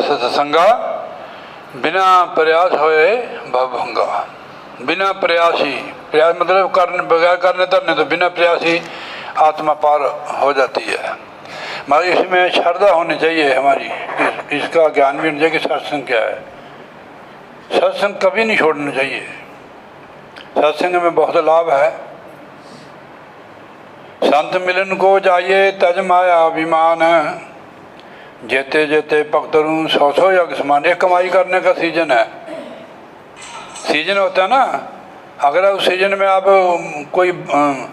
सत्संगा बिना प्रयास होए भवभंगा। बिना प्रयास ही, प्रयास मतलब करने बगैर करने धरने तो बिना प्रयास ही आत्मा पार हो जाती है। मगर इसमें श्रद्धा होनी चाहिए हमारी, इसका ज्ञान भी होना चाहिए कि सत्संग क्या है। सत्संग कभी नहीं छोड़ना चाहिए। सत्संग में बहुत लाभ है। संत मिलन को जाइए तज माया अभिमान, जेते जेते पकतरू 100 यज्ञ समान। एक कमाई करने का सीजन है, सीजन होता है ना। अगर उस सीजन में आप कोई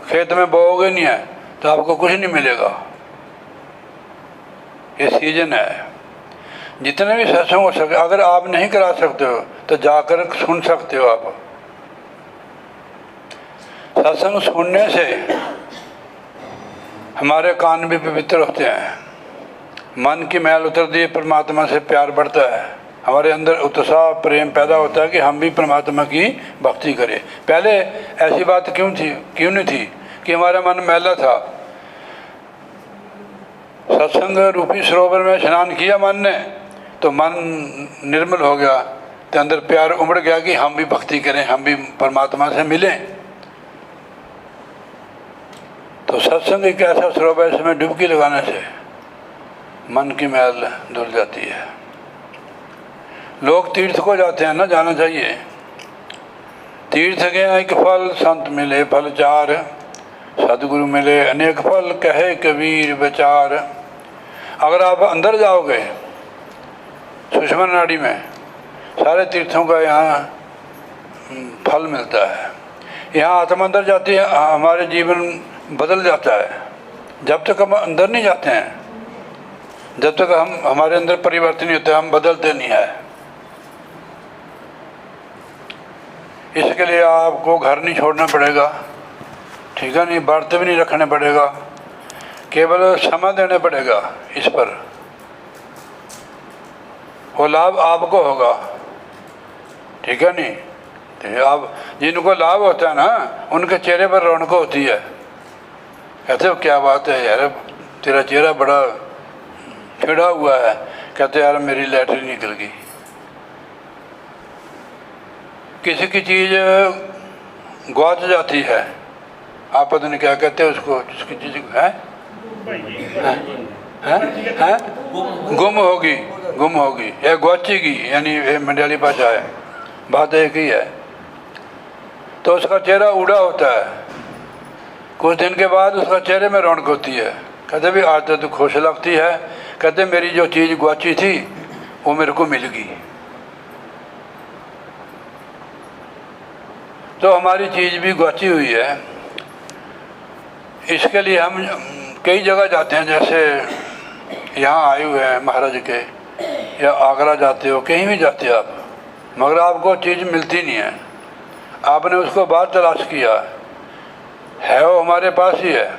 खेत में बोओगे नहीं है तो आपको कुछ नहीं मिलेगा। ये सीजन है। जितने भी सत्संग हो सके, अगर आप नहीं करा सकते हो तो जाकर सुन सकते हो। आप सत्संग सुनने से हमारे कान भी पवित्र होते हैं, मन की मैल उतरती है, परमात्मा से प्यार बढ़ता है, हमारे अंदर उत्साह प्रेम पैदा होता है कि हम भी परमात्मा की भक्ति करें। पहले ऐसी बात क्यों नहीं थी कि हमारा मन मैला था। सत्संग रूपी सरोवर में स्नान किया मन ने तो मन निर्मल हो गया, तो अंदर प्यार उमड़ गया कि हम भी भक्ति करें, हम भी परमात्मा से मिलें। तो सत्संग एक ऐसा सरोवर है, इसमें डुबकी लगाने से मन की मैल धुल जाती है। लोग तीर्थ को जाते हैं ना, जाना चाहिए। तीर्थ गया एक फल, संत मिले फल चार, सदगुरु मिले अनेक फल, कहे कबीर विचार। अगर आप अंदर जाओगे सुषमा नाड़ी में, सारे तीर्थों का यहाँ फल मिलता है। यहाँ आत्मा अंदर जाती है, हमारे जीवन बदल जाता है। जब तक हम अंदर नहीं जाते हैं, जब तक हमारे अंदर परिवर्तन नहीं होता, हम बदलते नहीं है। इसके लिए आपको घर नहीं छोड़ना पड़ेगा, ठीक है नहीं, व्रत भी नहीं रखने पड़ेगा, केवल समय देने पड़ेगा इस पर। वो लाभ आपको होगा, ठीक है नहीं। तो आप जिनको लाभ होता है ना, उनके चेहरे पर रौनक होती है। कहते हो क्या बात है यार, तेरा चेहरा बड़ा छिड़ा हुआ है। कहते यार मेरी लैटरिन निकल गई। किसी की चीज़ ग्वाच जाती है, आप पता नहीं क्या कहते हैं उसको, जिसकी चीज़ है गुम होगी या ग्वाचेगी, यानी मंडली भाषा है, बात एक ही है। तो उसका चेहरा उड़ा होता है, कुछ दिन के बाद उसका चेहरे में रौनक होती है। कहते भी आज तो खुश लगती है, कहते मेरी जो चीज़ ग्वाची थी वो मेरे को मिल गई। तो हमारी चीज़ भी ग्वाची हुई है। इसके लिए हम कई जगह जाते हैं, जैसे यहाँ आए हुए हैं महाराज के, या आगरा जाते हो, कहीं भी जाते हो आप, मगर आपको चीज़ मिलती नहीं है। आपने उसको बाहर तलाश किया है, वो हमारे पास ही है।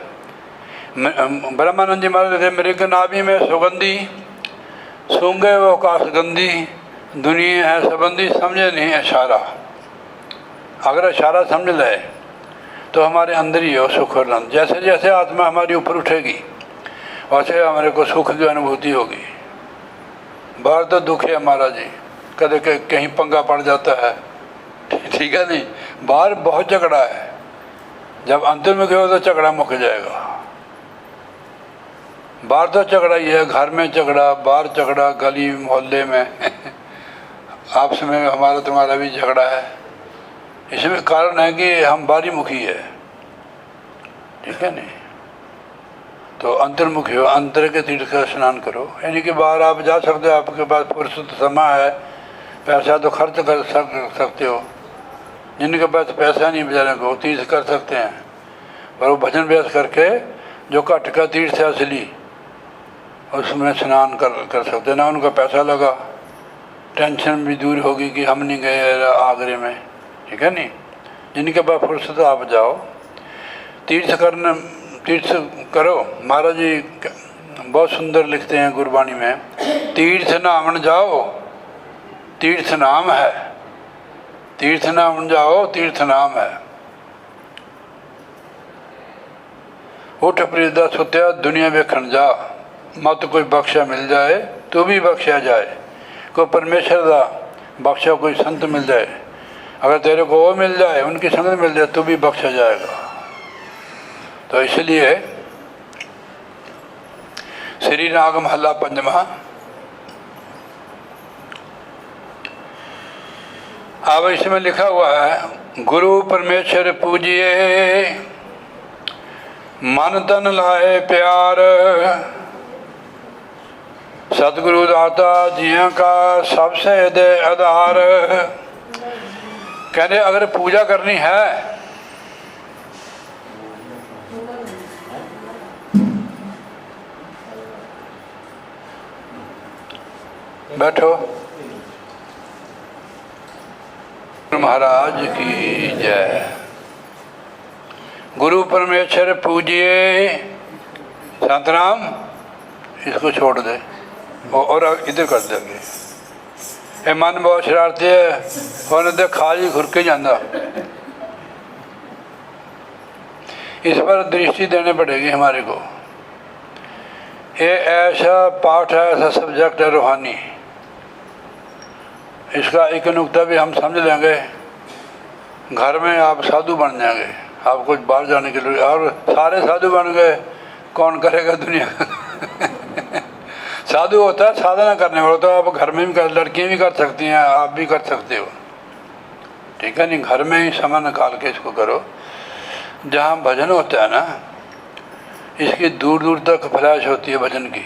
ब्रह्मानंद जी महाराज थे, मेरे के नाभि में सुगंधी, सूंघे वो कासगंधी, दुनिया है संबंधी, समझे नहीं इशारा। अगर इशारा समझ ले तो हमारे अंदर ही हो सुख और आनंद। जैसे जैसे आत्मा हमारी ऊपर उठेगी वैसे हमारे को सुख की अनुभूति होगी। बाहर तो दुख है महाराज जी, कदे कहीं पंगा पड़ जाता है, ठीक है नहीं, बाहर बहुत झगड़ा है। जब अंतर में गए तो झगड़ा मुक जाएगा। बाहर तो झगड़ा ही है, घर में झगड़ा, बाहर झगड़ा, गली मोहल्ले में आपस में हमारा तुम्हारा भी झगड़ा है। इसमें कारण है कि हम बाहरी मुखी है, ठीक है नहीं। तो अंतर्मुखी हो, अंतर के तीर्थ का स्नान करो, यानी कि बाहर आप जा सकते हो, आपके पास फुर्सत समय है, पैसा तो खर्च कर सकते हो। जिनके पास पैसा नहीं बेचारे को तीर्थ कर सकते हैं, पर वो भजन अभ्यास करके जो घट का तीर्थ है असली, उसमें स्नान कर सकते हैं ना। उनका पैसा लगा, टेंशन भी दूर होगी कि हम नहीं गए आगरे में, ठीक है नहीं। जिनके पास फुर्सत आप जाओ, तीर्थ करो। महाराज जी बहुत सुंदर लिखते हैं गुरबाणी में, तीर्थ नामन जाओ तीर्थ नाम है, तीर्थ नामन जाओ तीर्थ नाम है। उठ प्रीदा सुत्या दुनिया वेखण जा, मत कोई बख्शा मिल जाए तो भी बख्शा जाए। को परमेश्वर का बख्शा कोई संत मिल जाए, अगर तेरे को वो मिल जाए, उनकी संगत मिल जाए, तो भी बख्शा जाएगा। तो इसलिए श्री राग महला पंचमा। अब इसमें लिखा हुआ है, गुरु परमेश्वर पूजिए, मन तन लाए प्यार, सतगुरु दाता जिया का सबसे दे आधार। कहते अगर पूजा करनी है, बैठो। महाराज की जय। गुरु परमेश्वर पूजिए। शांतराम, इसको छोड़ दे और इधर कर देंगे। ये मन बहुत शरारती है, उन्हें खा जी खुर के जाता। इस पर दृष्टि देनी पड़ेगी हमारे को। ये ऐसा पाठ है, ऐसा सब्जेक्ट है रूहानी। इसका एक नुक्ता भी हम समझ लेंगे, घर में आप साधु बन जाएंगे। आप कुछ बाहर जाने के लिए, और सारे साधु बन गए, कौन करेगा दुनिया साधु होता है साधना करने वाला, तो आप घर में भी कर, लड़कियाँ भी कर सकती हैं, आप भी कर सकते हो, ठीक है नहीं। घर में ही समय निकाल के इसको करो। जहाँ भजन होता है ना, इसकी दूर दूर तक फ्लैश होती है भजन की।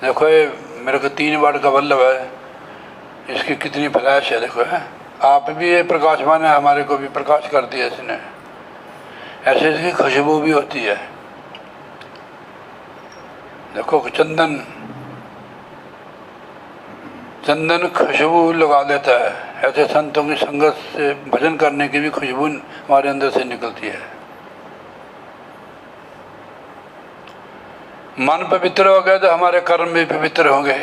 देखो ये मेरे को 3 वाट का बल्लभ है, इसकी कितनी फ्लैश है, देखो है। आप भी ये प्रकाशमान है, हमारे को भी प्रकाश कर दिया इसने। ऐसे इसकी खुशबू भी होती है। देखो चंदन, चंदन खुशबू लगा देता है। ऐसे संतों की संगत से भजन करने की भी खुशबू हमारे अंदर से निकलती है। मन पवित्र हो गया तो हमारे कर्म भी पवित्र होंगे,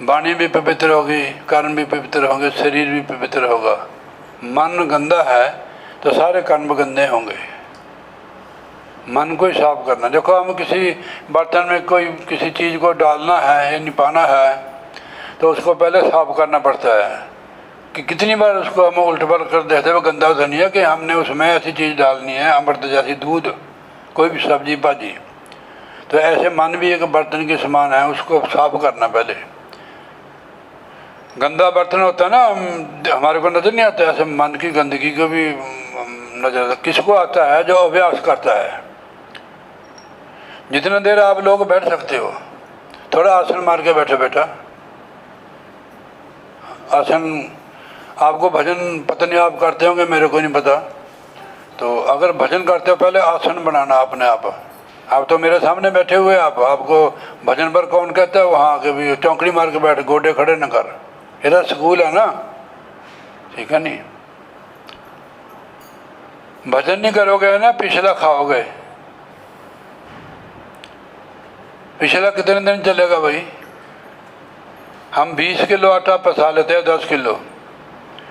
वाणी भी पवित्र होगी, कर्म भी पवित्र होंगे, शरीर भी पवित्र होगा। मन गंदा है तो सारे कर्म गंदे होंगे। मन को ही साफ करना। देखो हम किसी बर्तन में कोई किसी चीज़ को डालना है या निपाना है, तो उसको पहले साफ करना पड़ता है। कि कितनी बार उसको हम उल्ट पलट कर देते हुए गंदा तो नहीं है कि हमने उसमें ऐसी चीज़ डालनी है, अमृत जैसी दूध, कोई भी सब्जी भाजी। तो ऐसे मन भी एक बर्तन के समान है, उसको साफ करना पहले। गंदा बर्तन होता है ना, हमारे को नजर नहीं आता। ऐसे मन की गंदगी को भी नजर किसको आता है? जो अभ्यास करता है। जितना देर आप लोग बैठ सकते हो, थोड़ा आसन मार के बैठो बेटा। आसन आपको भजन पता नहीं आप करते होंगे, मेरे को नहीं पता। तो अगर भजन करते हो पहले आसन बनाना अपने आप तो मेरे सामने बैठे हुए आपको भजन पर कौन कहता है वहाँ आके भी चौंकड़ी मार के बैठ, गोडे खड़े न कर। इधर स्कूल है ना, ठीक है नहीं। भजन नहीं करोगे ना, पिछला खाओगे। पिछला कितने दिन चलेगा भाई? हम 20 किलो आटा पसा लेते हैं, 10 किलो।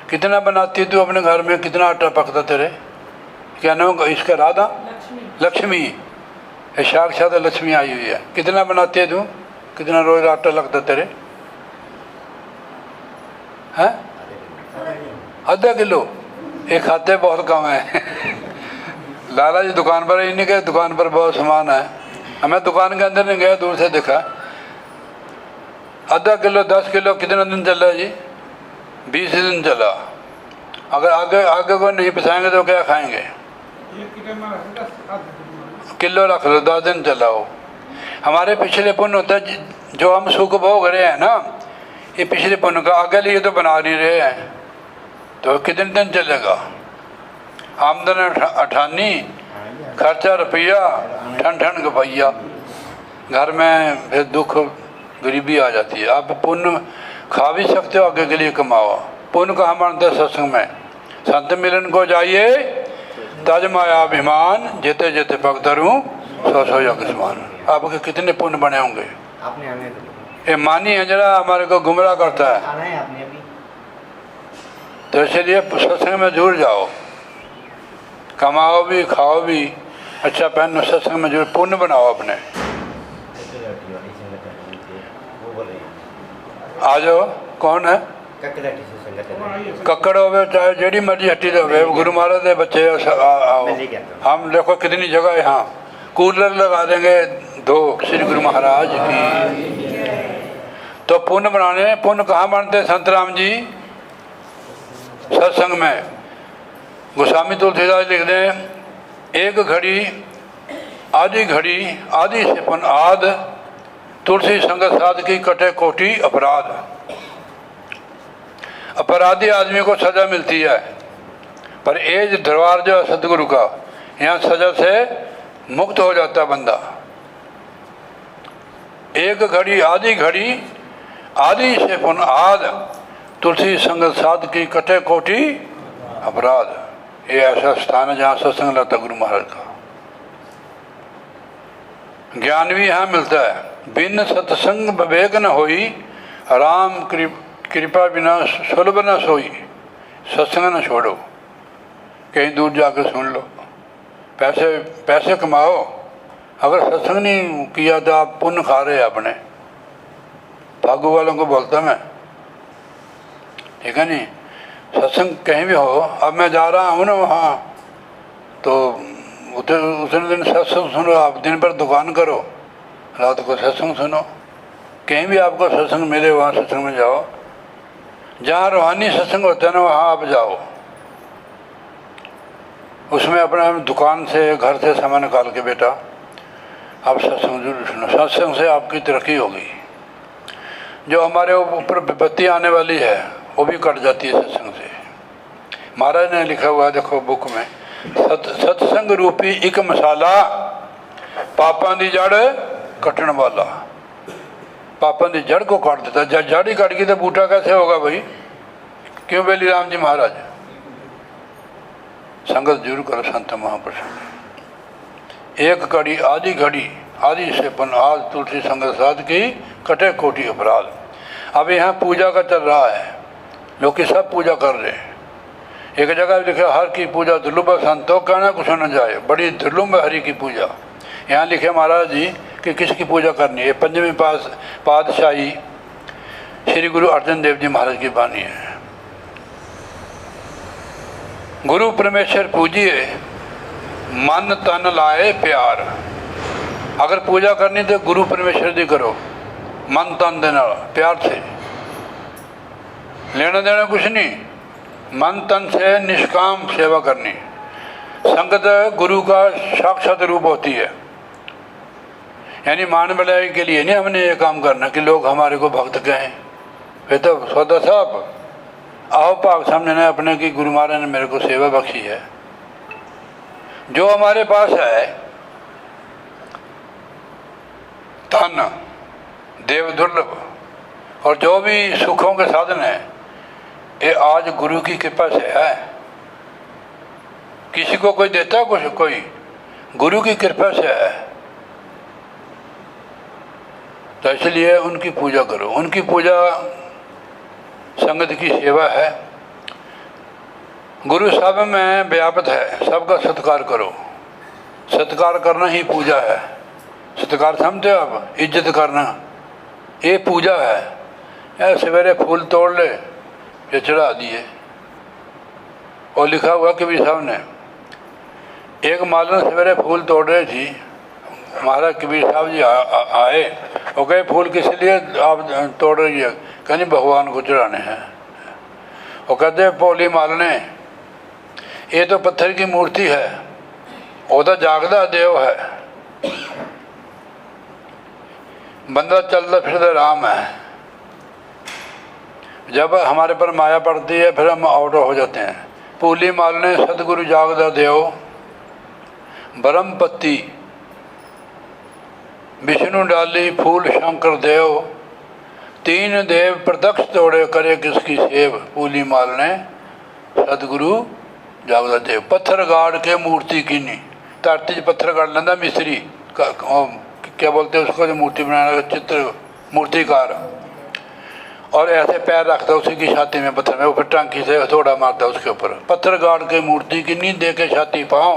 कितना बनाती तू अपने घर में? कितना आटा पकता तेरे? क्या नाम इसका? राधा लक्ष्मी। ये साक्षात लक्ष्मी आई हुई है। कितना बनाती है तू? कितना रोज आटा लगता तेरे? हैं? आधा किलो। ये खाते बहुत कम है लाला जी दुकान पर ही नहीं गए, दुकान पर बहुत सामान है। हमें दुकान के अंदर नहीं गया, दूर से देखा। आधा किलो 10 किलो कितना दिन चला जी? 20 दिन चला। अगर आगे को नहीं पिसाएंगे तो क्या खाएंगे? किलो रख लो, 10 दिन चलाओ। हमारे पिछले पुण्य होता है, जो हम सुख भोग रहे हैं ना, ये पिछले पुण्य का। आगे लिए तो बना नहीं रहे हैं, तो कितने दिन चलेगा? आमदन अठानी, खर्चा रुपया, ठन ठन गपैया। घर में फिर दुख गरीबी आ जाती है। आप पुण्य खा भी सकते हो, आगे के लिए कमाओ। पुण्य कहाँ मानते? सत्संग में। संत मिलन को जाइए, तज माया अभिमान, जेते जेते पग धरूं, सौ सौ यज्ञ समान। आपके कितने पुण्य बने होंगे? ये मानी है जरा, हमारे को गुमराह करता है। तो इसलिए सत्संग में जुड़ जाओ, कमाओ भी, खाओ भी, अच्छा पहनो, सत्संग में जुड़, पुण्य बनाओ अपने। बोल रहे हैं। आ जाओ। कौन है? कक्कड़ हो चाहे जेडी मर्जी हट्टी हो, गुरु महाराज के बच्चे आओ। हम देखो कितनी जगह है यहाँ, कूलर लगा देंगे 2। श्री गुरु महाराज की। तो पुण्य बनाने, पुण्य कहाँ बनते? संत राम जी सत्संग में। गोस्वामी तुलसीदास लिखते हैं, एक घड़ी आदि से पुन आद, तुलसी संगत साध की कटे कोटि अपराध। अपराधी आदमी को सजा मिलती है, पर एज दरबार जो सदगुरु का, यहाँ सजा से मुक्त हो जाता बंदा। एक घड़ी आदि से पुन आद, तुलसी संगत साध की कटे कोटि अपराध। ये ऐसा स्थान है जहाँ सत्संग लगता गुरु महाराज का। ज्ञान भी यहाँ मिलता है। बिन सत्संग विवेक न होई, राम कृपा बिना सुलभ न सोई। सत्संग न छोड़ो, कहीं दूर जाकर सुन लो, पैसे कमाओ, अगर सत्संग नहीं किया तो आप पुण्य खा रहे अपने। फागू वालों को बोलता मैं, ठीक है नहीं? सत्संग कहीं भी हो, अब मैं जा रहा हूँ ना वहाँ, तो उतने दिन सत्संग सुनो। आप दिन भर दुकान करो, रात को सत्संग सुनो। कहीं भी आपको सत्संग मिले वहाँ सत्संग में जाओ। जहाँ रूहानी सत्संग होता है ना, वहाँ आप जाओ। उसमें अपना दुकान से, घर से समय निकाल के बेटा आप सत्संग जरूर सुनो। सत्संग से आपकी तरक्की होगी। जो हमारे ऊपर विपत्ति आने वाली है वो भी कट जाती है सत्संग से। महाराज ने लिखा हुआ है, देखो बुक में, सत्संग रूपी एक मसाला, पापा की जड़ कटन वाला। पापा की जड़ को काट देता। जब जड़ ही कट गई तो बूटा कैसे होगा भाई? क्यों बेली राम जी महाराज? संगत जरूर करो संत महापुरुष। एक आदि से पन आज, तुलसी संगत साध की कटे कोटि अपराध। अब यहाँ पूजा का चल रहा है, लोग सब पूजा कर रहे हैं। एक जगह लिखा, हर की पूजा दुर्लभ संतो कहना कुछ न जाए, बड़ी दुर्लभ हरि की पूजा। यहाँ लिखे महाराज जी कि किसकी पूजा करनी है। 5वीं पातशाही श्री गुरु अर्जन देव जी महाराज की वाणी है। गुरु परमेश्वर पूजिए, मन तन लाए प्यार। अगर पूजा करनी तो गुरु परमेश्वर दी करो, मन तन देना प्यार से। लेना देना कुछ नहीं, मन तन से निष्काम सेवा करनी। संगत गुरु का साक्षात रूप होती है। यानी मान बढ़ाई के लिए नहीं हमने ये काम करना कि लोग हमारे को भक्त कहें। वे तो सौदा साहब आओ भाग समझना अपने की गुरु महाराज ने मेरे को सेवा बख्शी है। जो हमारे पास है धन देव दुर्लभ, और जो भी सुखों के साधन है ये आज गुरु की कृपा से है। किसी को कोई देता कुछ, कोई गुरु की कृपा से है। तो इसलिए उनकी पूजा करो। उनकी पूजा संगत की सेवा है। गुरु सब में व्याप्त है, सबका सत्कार करो। सत्कार करना ही पूजा है। सत्कार समझते हो आप? इज्जत करना ये पूजा है। यार सवेरे फूल तोड़ ले, ये चढ़ा दिए। और लिखा हुआ कबीर साहब ने, एक मालन सवेरे फूल तोड़ रही थी, महाराज कबीर साहब जी आए। वो कहे फूल किस लिए आप तोड़ रही है? कहनी भगवान को चढ़ाने हैं। वो कहते भोली मालने, ये तो पत्थर की मूर्ति है, वो तो जागदा देव है, बंदा चलता फिरता राम है। जब हमारे पर माया पड़ती है फिर हम आउट हो जाते हैं। पूली मालने सदगुरु जागदा देव, ब्रह्म पत्ती विष्णु डाली फूल शंकर देव, तीन देव प्रत्यक्ष तोड़े करे किसकी सेव। पूली मालने सदगुरु जागदा देव। पत्थर गाड़ के मूर्ति कीनी, धरती च पत्थर गाड़ लेंदा मिस्त्री, क्या बोलते हैं उसको, जो मूर्ति बनाने का चित्र मूर्तिकार। और ऐसे पैर रखता उसकी की छाती में पत्थर में, वो फिर टांकी से थोड़ा मारता उसके ऊपर। पत्थर गाड़ के मूर्ति की नींद दे के छाती पाओ।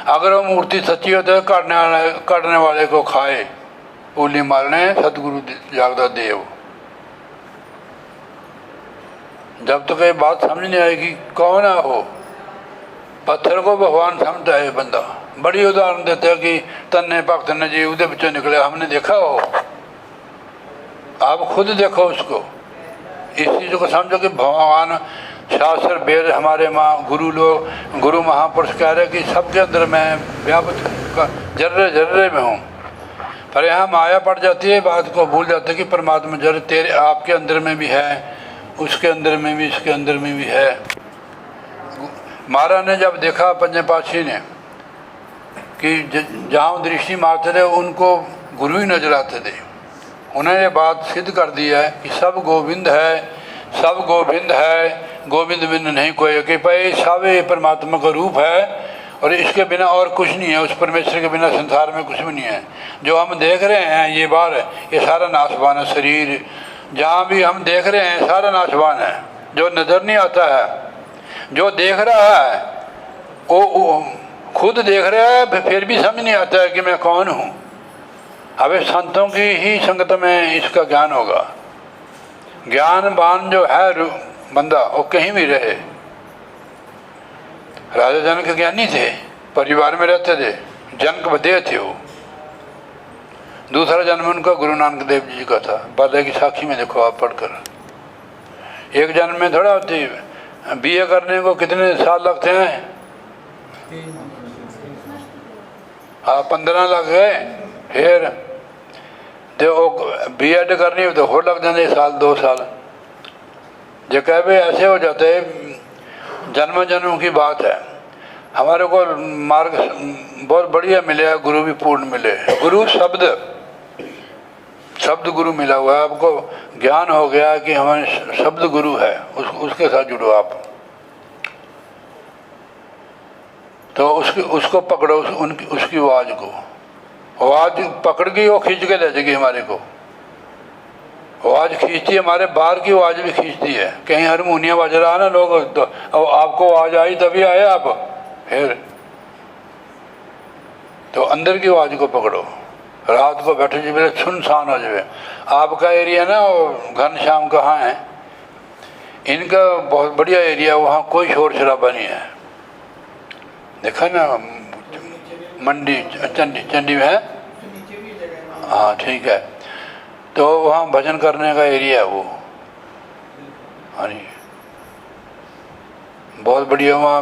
अगर वो मूर्ति सच्ची हो तो काटने वाले को खाए। ओली मारने सतगुरु जागदा देव। जब तक ये बात समझ नहीं आएगी कौन है वो, पत्थर को भगवान समझता है बंदा। बड़ी उदाहरण देते हैं कि तन्ने भगत ने जी उधर बच्चों निकले, हमने देखा हो, आप खुद देखो उसको। इस चीज़ को समझो कि भगवान शास्त्र वेद हमारे माँ गुरु लोग, गुरु महापुरुष कह रहे कि सबके अंदर मैं व्यापक जर्रे जर्रे में हूँ। पर यहाँ माया पड़ जाती है, बात को भूल जाते हैं कि परमात्मा जर्रे तेरे आपके अंदर में भी है, उसके अंदर में भी, इसके अंदर में भी है। महाराज ने जब देखा पंजे पातशाही ने कि जहाँ दृष्टि मारते थे उनको गुरु ही नजर आते थे, उन्होंने ये बात सिद्ध कर दी है कि सब गोविंद है, सब गोविंद है, गोविंद बिन नहीं कोई, कि भाई सब परमात्मा का रूप है और इसके बिना और कुछ नहीं है। उस परमेश्वर के बिना संसार में कुछ भी नहीं है। जो हम देख रहे हैं ये बार, ये सारा नाशवान है। शरीर जहाँ भी हम देख रहे हैं सारा नाशवान है। जो नज़र नहीं आता है, जो देख रहा है वो खुद देख रहा है, फिर भी समझ नहीं आता है कि मैं कौन हूँ। अब संतों की ही संगत में इसका ज्ञान होगा। ज्ञानवान जो है बंदा वो कहीं भी रहे। राजा जनक ज्ञानी थे, परिवार में रहते थे, जनक बधे थे वो। दूसरा जन्म उनका गुरु नानक देव जी का था। बाधा की साक्षी में देखो आप पढ़कर। एक जन्म में थोड़ा होती है। बीए करने को कितने साल लगते हैं? हाँ 15 लग गए। फिर तो बीएड करनी हो तो और लग जाते साल 2 साल। जो कह भाई ऐसे हो जाते हैं, जन्म जन्म की बात है। हमारे को मार्ग बहुत बढ़िया मिले, गुरु भी पूर्ण मिले। गुरु शब्द गुरु मिला हुआ है। आपको ज्ञान हो गया कि हमारे शब्द गुरु है, उसके साथ जुड़ो आप। तो उसको पकड़ो, उसकी आवाज़ को। आवाज़ पकड़ गई वो खींच के ले जाएगी हमारे को। आवाज़ खींचती है, हमारे बाहर की आवाज़ भी खींचती है। कहीं हारमोनियम बज रहा ना लोग, तो आपको आवाज़ आई तभी आए आप। फिर तो अंदर की आवाज़ को पकड़ो। रात को बैठे जी सुनसान हो जाए। आपका एरिया ना घनश्याम कहाँ है, इनका बहुत बढ़िया एरिया, वहाँ कोई शोर शराबा नहीं है। देखा ना मंडी चंडी में है। हाँ ठीक है। तो वहाँ भजन करने का एरिया है वो। हाँ जी बहुत बढ़िया। वहाँ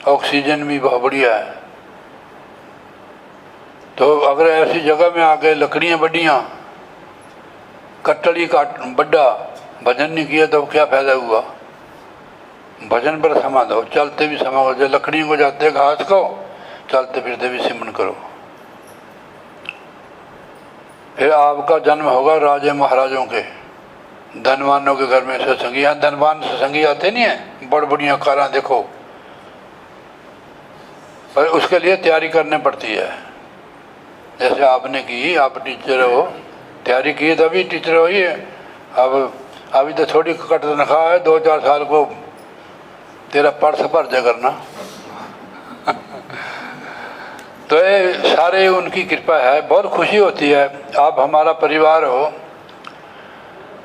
ऑक्सीजन भी बहुत बढ़िया है। तो अगर ऐसी जगह में आके लकड़ियाँ बढ़िया, कट्टड़ी काट बड्डा, भजन नहीं किया तो क्या फायदा हुआ। भजन पर समा दो, चलते भी समा हो। जो लकड़ियों को जाते घास को, चलते फिरते भी सिमरन करो। फिर आपका जन्म होगा राजे महाराजों के, धनवानों के घर में सत्संगी। यहाँ धनवान सत्संगी आते नहीं है, बड़ बढ़िया कारा देखो, पर उसके लिए तैयारी करनी पड़ती है। जैसे आपने की, आप टीचर हो, तैयारी की तभी टीचर हो। ये अब अभी तो थोड़ी कट तनख्वाह है, 2-4 साल को तेरा पर्स भर जा करना। तो ये सारे उनकी कृपा है, बहुत खुशी होती है। आप हमारा परिवार हो,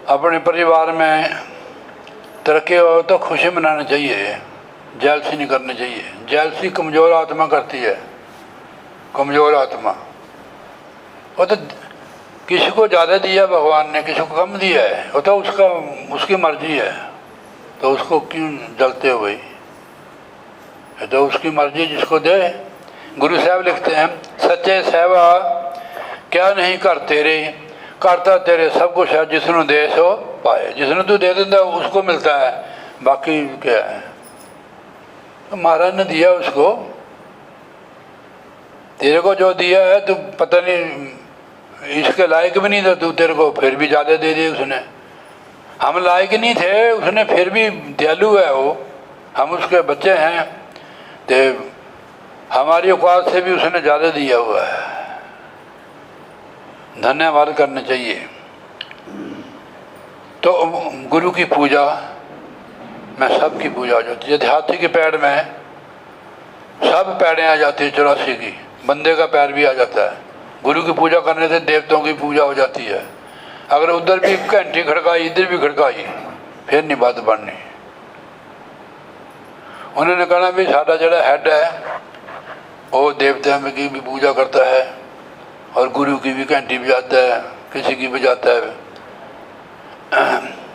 अपने परिवार में तरक्की हो तो खुशी मनानी चाहिए, जेलसी नहीं करनी चाहिए। जेलसी कमज़ोर आत्मा करती है, कमज़ोर आत्मा। वो तो किसी को ज़्यादा दिया भगवान ने, किसी को कम दिया है, वो तो उसकी मर्जी है। तो उसको क्यों जलते हो भाई? तो उसकी मर्जी जिसको दे। गुरु साहब लिखते हैं, सच्चे सेवा क्या नहीं कर तेरे, करता तेरे सब कुछ है, जिसने दे सो पाए। जिसने तू दे देता उसको मिलता है, बाकी क्या है। तो महाराज ने दिया उसको, तेरे को जो दिया है तो पता नहीं इसके लायक भी नहीं था तू, तेरे को फिर भी ज़्यादा दे दिए उसने। हम लायक नहीं थे, उसने फिर भी दयालु है वो, हम उसके बच्चे हैं, तो हमारी औकात से भी उसने ज़्यादा दिया हुआ है। धन्यवाद करना चाहिए। तो गुरु की पूजा में सबकी पूजा हो जाती है। जैसे हाथी के पैर में सब पैरें आ जाती है, 84 की, बंदे का पैर भी आ जाता है। गुरु की पूजा करने से देवताओं की पूजा हो जाती है। अगर उधर भी घंटी खड़काई इधर भी खड़काई फिर नहीं बात बननी। उन्होंने कहना भी साडा जड़ा हैड है वो देवता में की भी पूजा करता है और गुरु की भी घंटी बजाता है, किसी की बजाता है,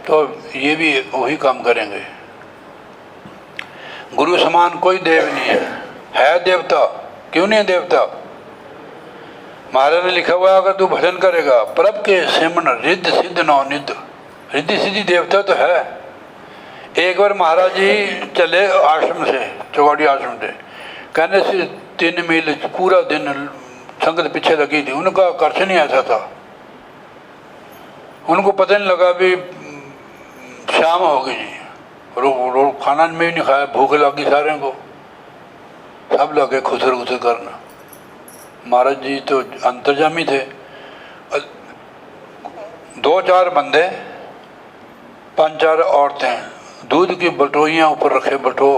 तो ये भी वही काम करेंगे। गुरु समान कोई देव नहीं है देवता। क्यों नहीं है देवता? महाराज ने लिखा हुआ अगर तू भजन करेगा प्रभ के सिमन रिद्ध सिद्ध नौ निध। रिद्धि सिद्धि देवता तो है। एक बार महाराज जी चले आश्रम से, चौगाड़ी आश्रम से, कहने से 3 मील पूरा दिन संगत पीछे लगी थी। उनका आकर्षण ही ऐसा था, उनको पता नहीं लगा भी शाम हो गई जी। रोज खाना में भी नहीं खाया, भूख लगी सारे को, सब लगे खुसर खुसर करना। महाराज जी तो अंतर्जामी थे। 2-4 बंदे 5-4 औरतें दूध की बटोइयाँ ऊपर रखे, बटो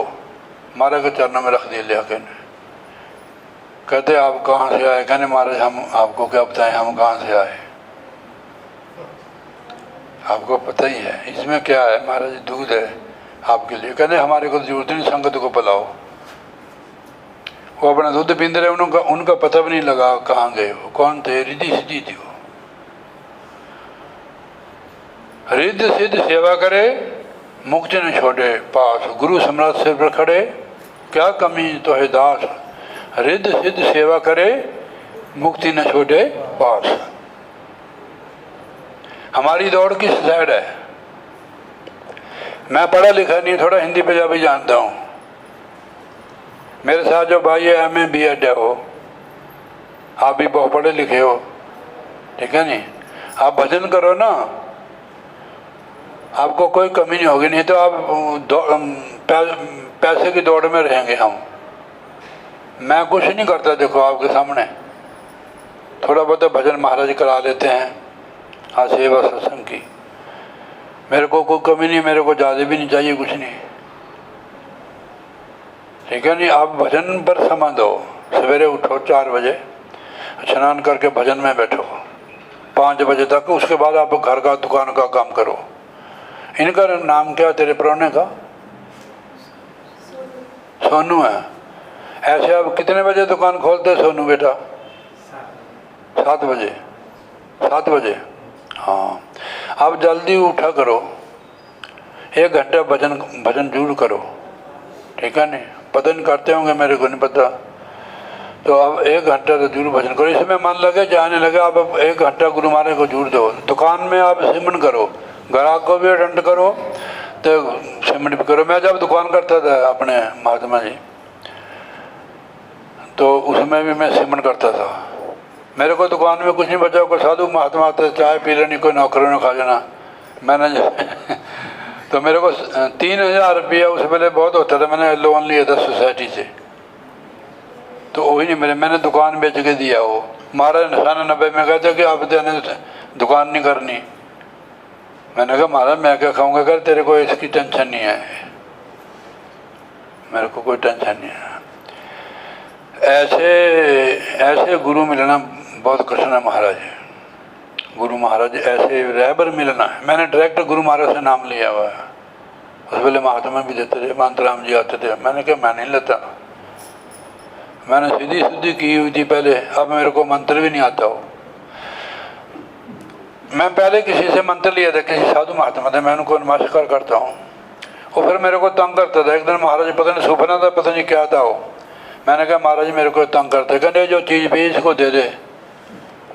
महाराज के चरणों में रख दिए ले आके। कहते आप कहाँ से आए? कहने महाराज हम आपको क्या बताएं हम कहाँ से आए, आपको पता ही है इसमें क्या है। महाराज दूध है आपके लिए। कहने हमारे को जरूरत नहीं, संगत को पिलाओ। वो अपना दूध पीते रहे, उनका पता भी नहीं लगा कहाँ गए हो, कौन थे। रिद्धि सिद्धि थी वो। रिद्ध सिद्ध सेवा करे मुक्ति न छोड़े पास। गुरु सम्राट सिर पर खड़े क्या कमी तो है दास। रिद्ध सिद्ध सेवा करे मुक्ति न छोड़े पास। हमारी दौड़ किस साइड है? मैं पढ़ा लिखा नहीं, थोड़ा हिंदी पंजाबी जानता हूँ। मेरे साथ जो भाई है MA B.Ed है वो, आप भी बहुत पढ़े लिखे हो, ठीक है नहीं? आप भजन करो ना, आपको कोई कमी नहीं होगी। नहीं तो आप पैसे की दौड़ में रहेंगे। मैं कुछ नहीं करता, देखो आपके सामने थोड़ा बहुत भजन महाराज करा लेते हैं, हाँ सेवा सत्संग की। मेरे को कोई कमी नहीं, मेरे को ज़्यादा भी नहीं चाहिए, कुछ नहीं, ठीक है नहीं? आप भजन पर समय दो। सवेरे उठो 4 बजे, स्नान करके भजन में बैठो 5 बजे तक। उसके बाद आप घर का दुकान का काम करो। इनका नाम क्या तेरे प्रोने का? सोनू है। ऐसे आप कितने बजे दुकान खोलते सोनू बेटा? 7 बजे। 7 बजे, हाँ। आप जल्दी उठा करो, 1 घंटा भजन जरूर करो, ठीक है नहीं? पता नहीं करते होंगे, मेरे को नहीं पता। तो अब 1 घंटा तो जरूर भजन करो। इसमें मन लगे जाने लगे, आप 1 घंटा गुरु महाराज को जरूर दो। दुकान में आप सिमरन करो, ग्राहक को भी अटेंड करो, तो सिमरन भी करो। मैं जब दुकान करता था अपने महात्मा जी, तो उसमें भी मैं सिमरन करता था। मेरे को दुकान में कुछ नहीं बचा, कोई साधु महात्मा आते चाय पी लेनी, कोई नौकरों ने खा लेना। मैंने तो मेरे को 3000 रुपया उस पहले बहुत होता था। मैंने लोन लिया था सोसाइटी से, तो वही नहीं मेरे, मैंने दुकान बेच के दिया। वो महाराज 90 में कहते कि आप देने दुकान नहीं करनी। मैंने कहा महाराज मैं क्या खाऊंगा? कर तेरे को इसकी टेंशन नहीं है, मेरे को कोई टेंशन नहीं है। ऐसे गुरु मिलना बहुत कठिन है महाराज। गुरु महाराज ऐसे रहबर मिलना है। मैंने डायरेक्ट गुरु महाराज से नाम लिया हुआ है। उस वेले महात्मा भी देते थे, मानतराम जी आते थे। मैंने कहा मैं नहीं लेता, मैंने सीधी की हुई थी पहले। अब मेरे को मंत्र भी नहीं आता हो। मैं पहले किसी से मंत्र लिया था, किसी साधु महात्मा थे, मैं उनको नमस्कार करता हूँ। वो फिर मेरे को तंग करता था। एक दिन महाराज पता नहीं सपना था, पता नहीं क्या था वो। मैंने कहा महाराज मेरे को तंग करते, कहते जो चीज़ भी इसको दे दे,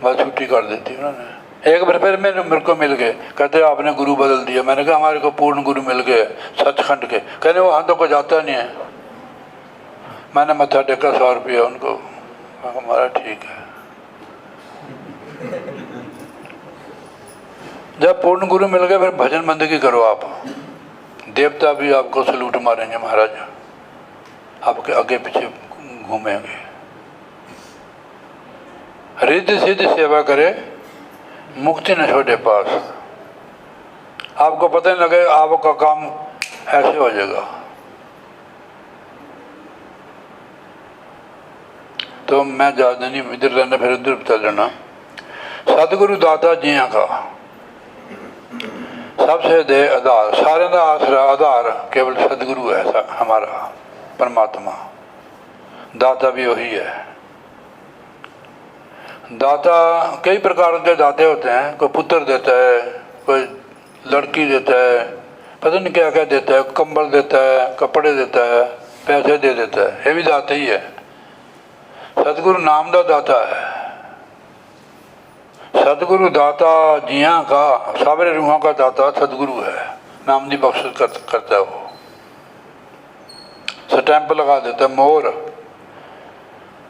बस छुट्टी कर देती उन्होंने। एक बार फिर मेरे को मिल गए, कहते आपने गुरु बदल दिया। मैंने कहा हमारे को पूर्ण गुरु मिल गए सचखंड के। कहने वो हम तो को जाता नहीं है। मैंने मत्था टेका 100 रुपया उनको। हमारा ठीक है। जब पूर्ण गुरु मिल गए फिर भजन बंदगी करो आप। देवता भी आपको सलूट मारेंगे, महाराज आपके आगे पीछे घूमेंगे। रिद्ध सिद्ध सेवा करे मुक्ति न छोड़े पास। आपको पता नहीं लगे, आपका काम ऐसे हो जाएगा। तो मैं ज़्यादा नहीं इधर रहना, फिर उधर चल जाना। सतगुरु दाता जियां का सबसे दे आधार, सारे का आसरा आधार केवल सतगुरु है हमारा परमात्मा। दाता भी वही है। दाता कई प्रकार के दाते होते हैं, कोई पुत्र देता है, कोई लड़की देता है, पता नहीं क्या क्या देता है, कंबल देता है, कपड़े देता है, पैसे दे देता है, ये भी दाता ही है। सतगुरु नाम का दाता है। सतगुरु दाता जियां का, सारे रूहों का दाता सतगुरु है। नाम की बख्शिश करता है वो, स्टैंप लगा देता है, मोहर।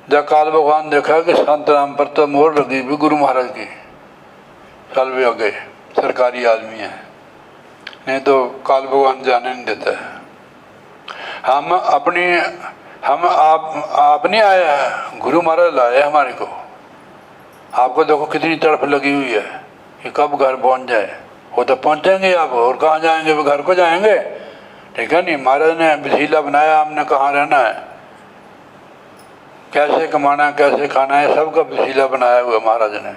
जब काल भगवान देखा कि संत राम पर तो मोहर लगी भी गुरु महाराज की, साल भी आगे सरकारी आदमी है, नहीं तो काल भगवान जाने नहीं देता है। हम आप नहीं आए हैं, गुरु महाराज लाए हमारे को। आपको देखो कितनी तड़प लगी हुई है कि कब घर पहुंच जाए। वो तो पहुंचेंगे आप, और कहाँ जाएंगे, वो घर को जाएंगे, ठीक है नहीं। महाराज ने वसीला बनाया, हमने कहाँ रहना है, कैसे कमाना है, कैसे खाना है, सबका वसीला बनाया हुआ महाराज ने।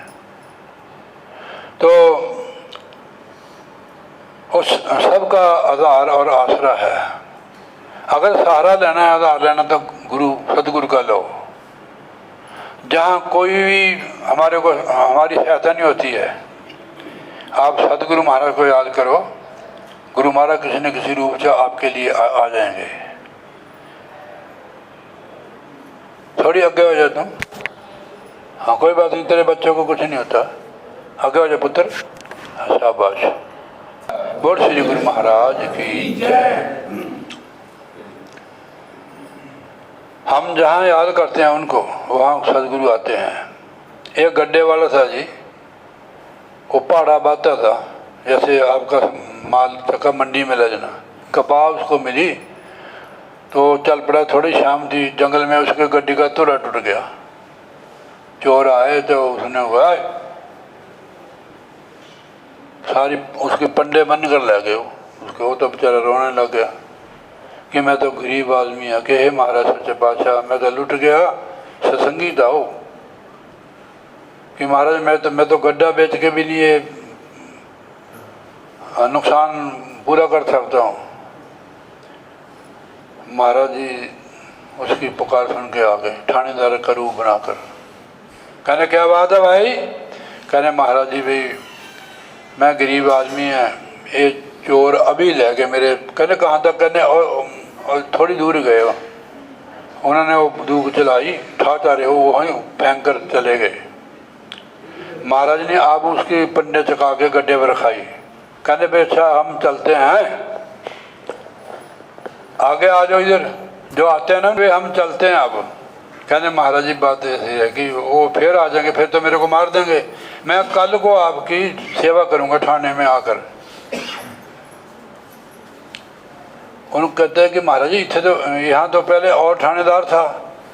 तो उस सबका आधार और आसरा है। अगर सहारा लेना है, आधार लेना, तो गुरु सतगुरु का लो। जहाँ कोई भी हमारी सहायता नहीं होती है, आप सतगुरु महाराज को याद करो। गुरु महाराज किसी न किसी रूप से आपके लिए आ जाएंगे। थोड़ी आगे हो जाए तुम। हाँ कोई बात नहीं, तेरे बच्चों को कुछ नहीं होता, आगे हो जाए पुत्र। शाबाश। बोल श्री गुरु महाराज की जय। हम जहाँ याद करते हैं उनको, वहाँ सदगुरु आते हैं। एक गड्ढे वाला था जी, वो पहाड़ा बाता था, जैसे आपका माल चक्का मंडी में ले जाना। कपास उसको मिली तो चल पड़ा। थोड़ी शाम थी, जंगल में उसके गड्ढे का तुरा टूट गया। चोर आए तो उसने हुआ सारी उसके पंडे बंद कर ले गए उसके। वो तो बेचारा रोने लग गया कि मैं तो गरीब आदमी है, कि हे महाराज सच्चे बादशाह, मैं तो लुट गया, सत्संगी था वो, कि महाराज मैं तो गड्ढा बेच के भी नहीं ये नुकसान पूरा कर सकता हूँ। महाराज जी उसकी पुकार सुन के आ गए, थानेदार का रूप बनाकर। कहने क्या बात है भाई? कहने महाराज जी भाई मैं गरीब आदमी है, ये चोर अभी ले गए मेरे। कहने कहाँ तक? कहने और थोड़ी दूर गए हो। उन्होंने वो बंदूक चलाई, ठाता रहे, वो वहीं फेंक कर चले गए। महाराज ने आप उसके पन्ने चका के गड्ढे पर रखाई। कहने भाई अच्छा हम चलते हैं, आगे आ जाओ इधर, जो आते हैं ना वे हम चलते हैं अब। कहने महाराज जी बात ऐसी है कि वो फिर आ जाएंगे, फिर तो मेरे को मार देंगे। मैं कल को आपकी सेवा करूंगा थाने में आकर। उन्होंने कहते हैं कि महाराज जी इतने तो यहाँ तो पहले और थानेदार था।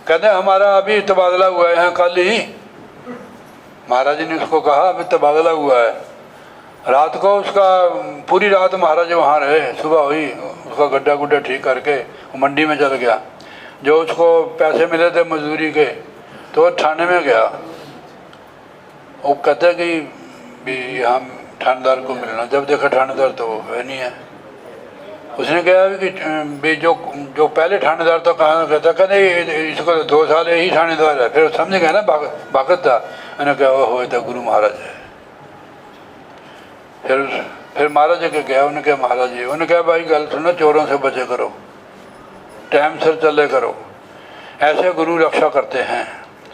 कहते हैं हमारा अभी तबादला हुआ है यहाँ कल ही। महाराज जी ने उसको कहा अभी तबादला हुआ है। रात को उसका पूरी रात महाराज वहाँ रहे, सुबह हुई उसका गड्ढा गुड्ढा ठीक करके वो मंडी में चल गया। जो उसको पैसे मिले थे मजदूरी के तो वो थाने में गया। वो कहते हैं कि भी हम थानेदार को मिलना। जब देखा थानेदार तो वो है नहीं है। उसने कहा कि भी जो पहले थानेदार था कहाँ कहता, कहते इसको 2 साल यही थानेदार है। फिर समझ गया ना भागत था। मैंने कहा वो हो गुरु महाराज है। फिर महाराज जी के गया। उन्होंने कहा महाराज जी, उन्होंने कहा भाई गल सुनो, चोरों से बचे करो, टाइम से चले करो। ऐसे गुरु रक्षा करते हैं।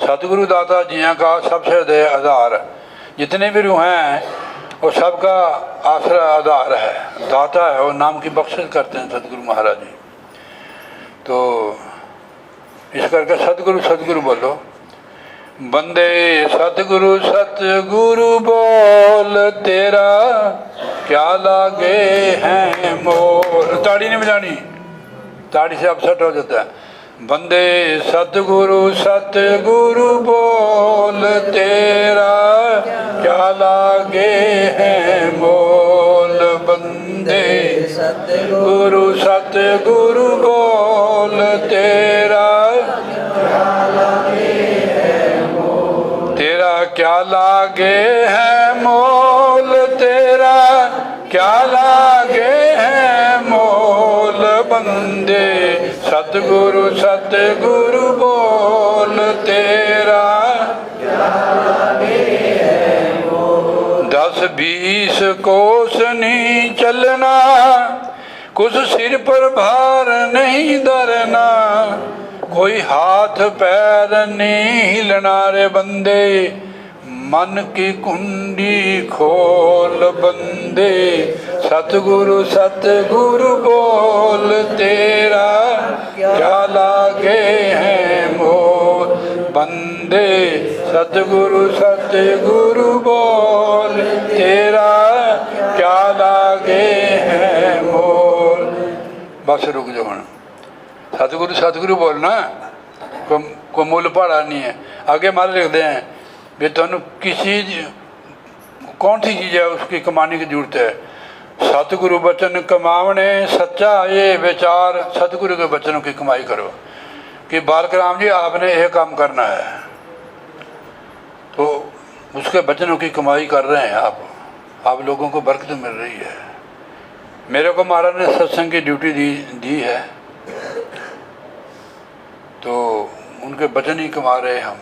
सतगुरु दाता जियां का सबसे दे आधार। जितने भी रूह हैं वो सबका आसरा आधार है, दाता है, वो नाम की बख्शिश करते हैं सतगुरु महाराज जी। तो इस करके सतगुरु सतगुरु बोलो। बंदे सतगुरु सतगुरु बोल, तेरा क्या लागे हैं मोल। ताड़ी नहीं बजानी, ताड़ी से अपसेट हो जाता है। बंदे सतगुरु सतगुरु बोल, तेरा क्या लागे हैं मोल। बंदे सतगुरु सतगुरु बोल, तेरा क्या लागे क्या लागे हैं मोल बंदे, सतगुरु सतगुरु बोल तेरा। 10-20 कोस नहीं चलना, कुछ सिर पर भार नहीं धरना, कोई हाथ पैर नहीं हिलना रे बंदे, मन की कुंडी खोल बंदे, सतगुरु सतगुरु बोल तेरा। क्या लागे हैं मोल बंदे, सतगुरु सतगुरु बोल तेरा। क्या लागे हैं मोल। बस रुक जाओ हम। सतगुरु सतगुरु बोलना को मुल पड़ा नहीं है। आगे मारे लिखते हैं भी तुम किसी कौन सी चीज़ है उसकी कमाने की जरूरत है। सतगुरु बचन कमावने सच्चा ये विचार, सतगुरु के बचनों की कमाई करो। कि बालक राम जी आपने यह काम करना है, तो उसके बचनों की कमाई कर रहे हैं आप लोगों को बरकत मिल रही है। मेरे को महाराज ने सत्संग की ड्यूटी दी है, तो उनके वचन ही कमा रहे हैं हम।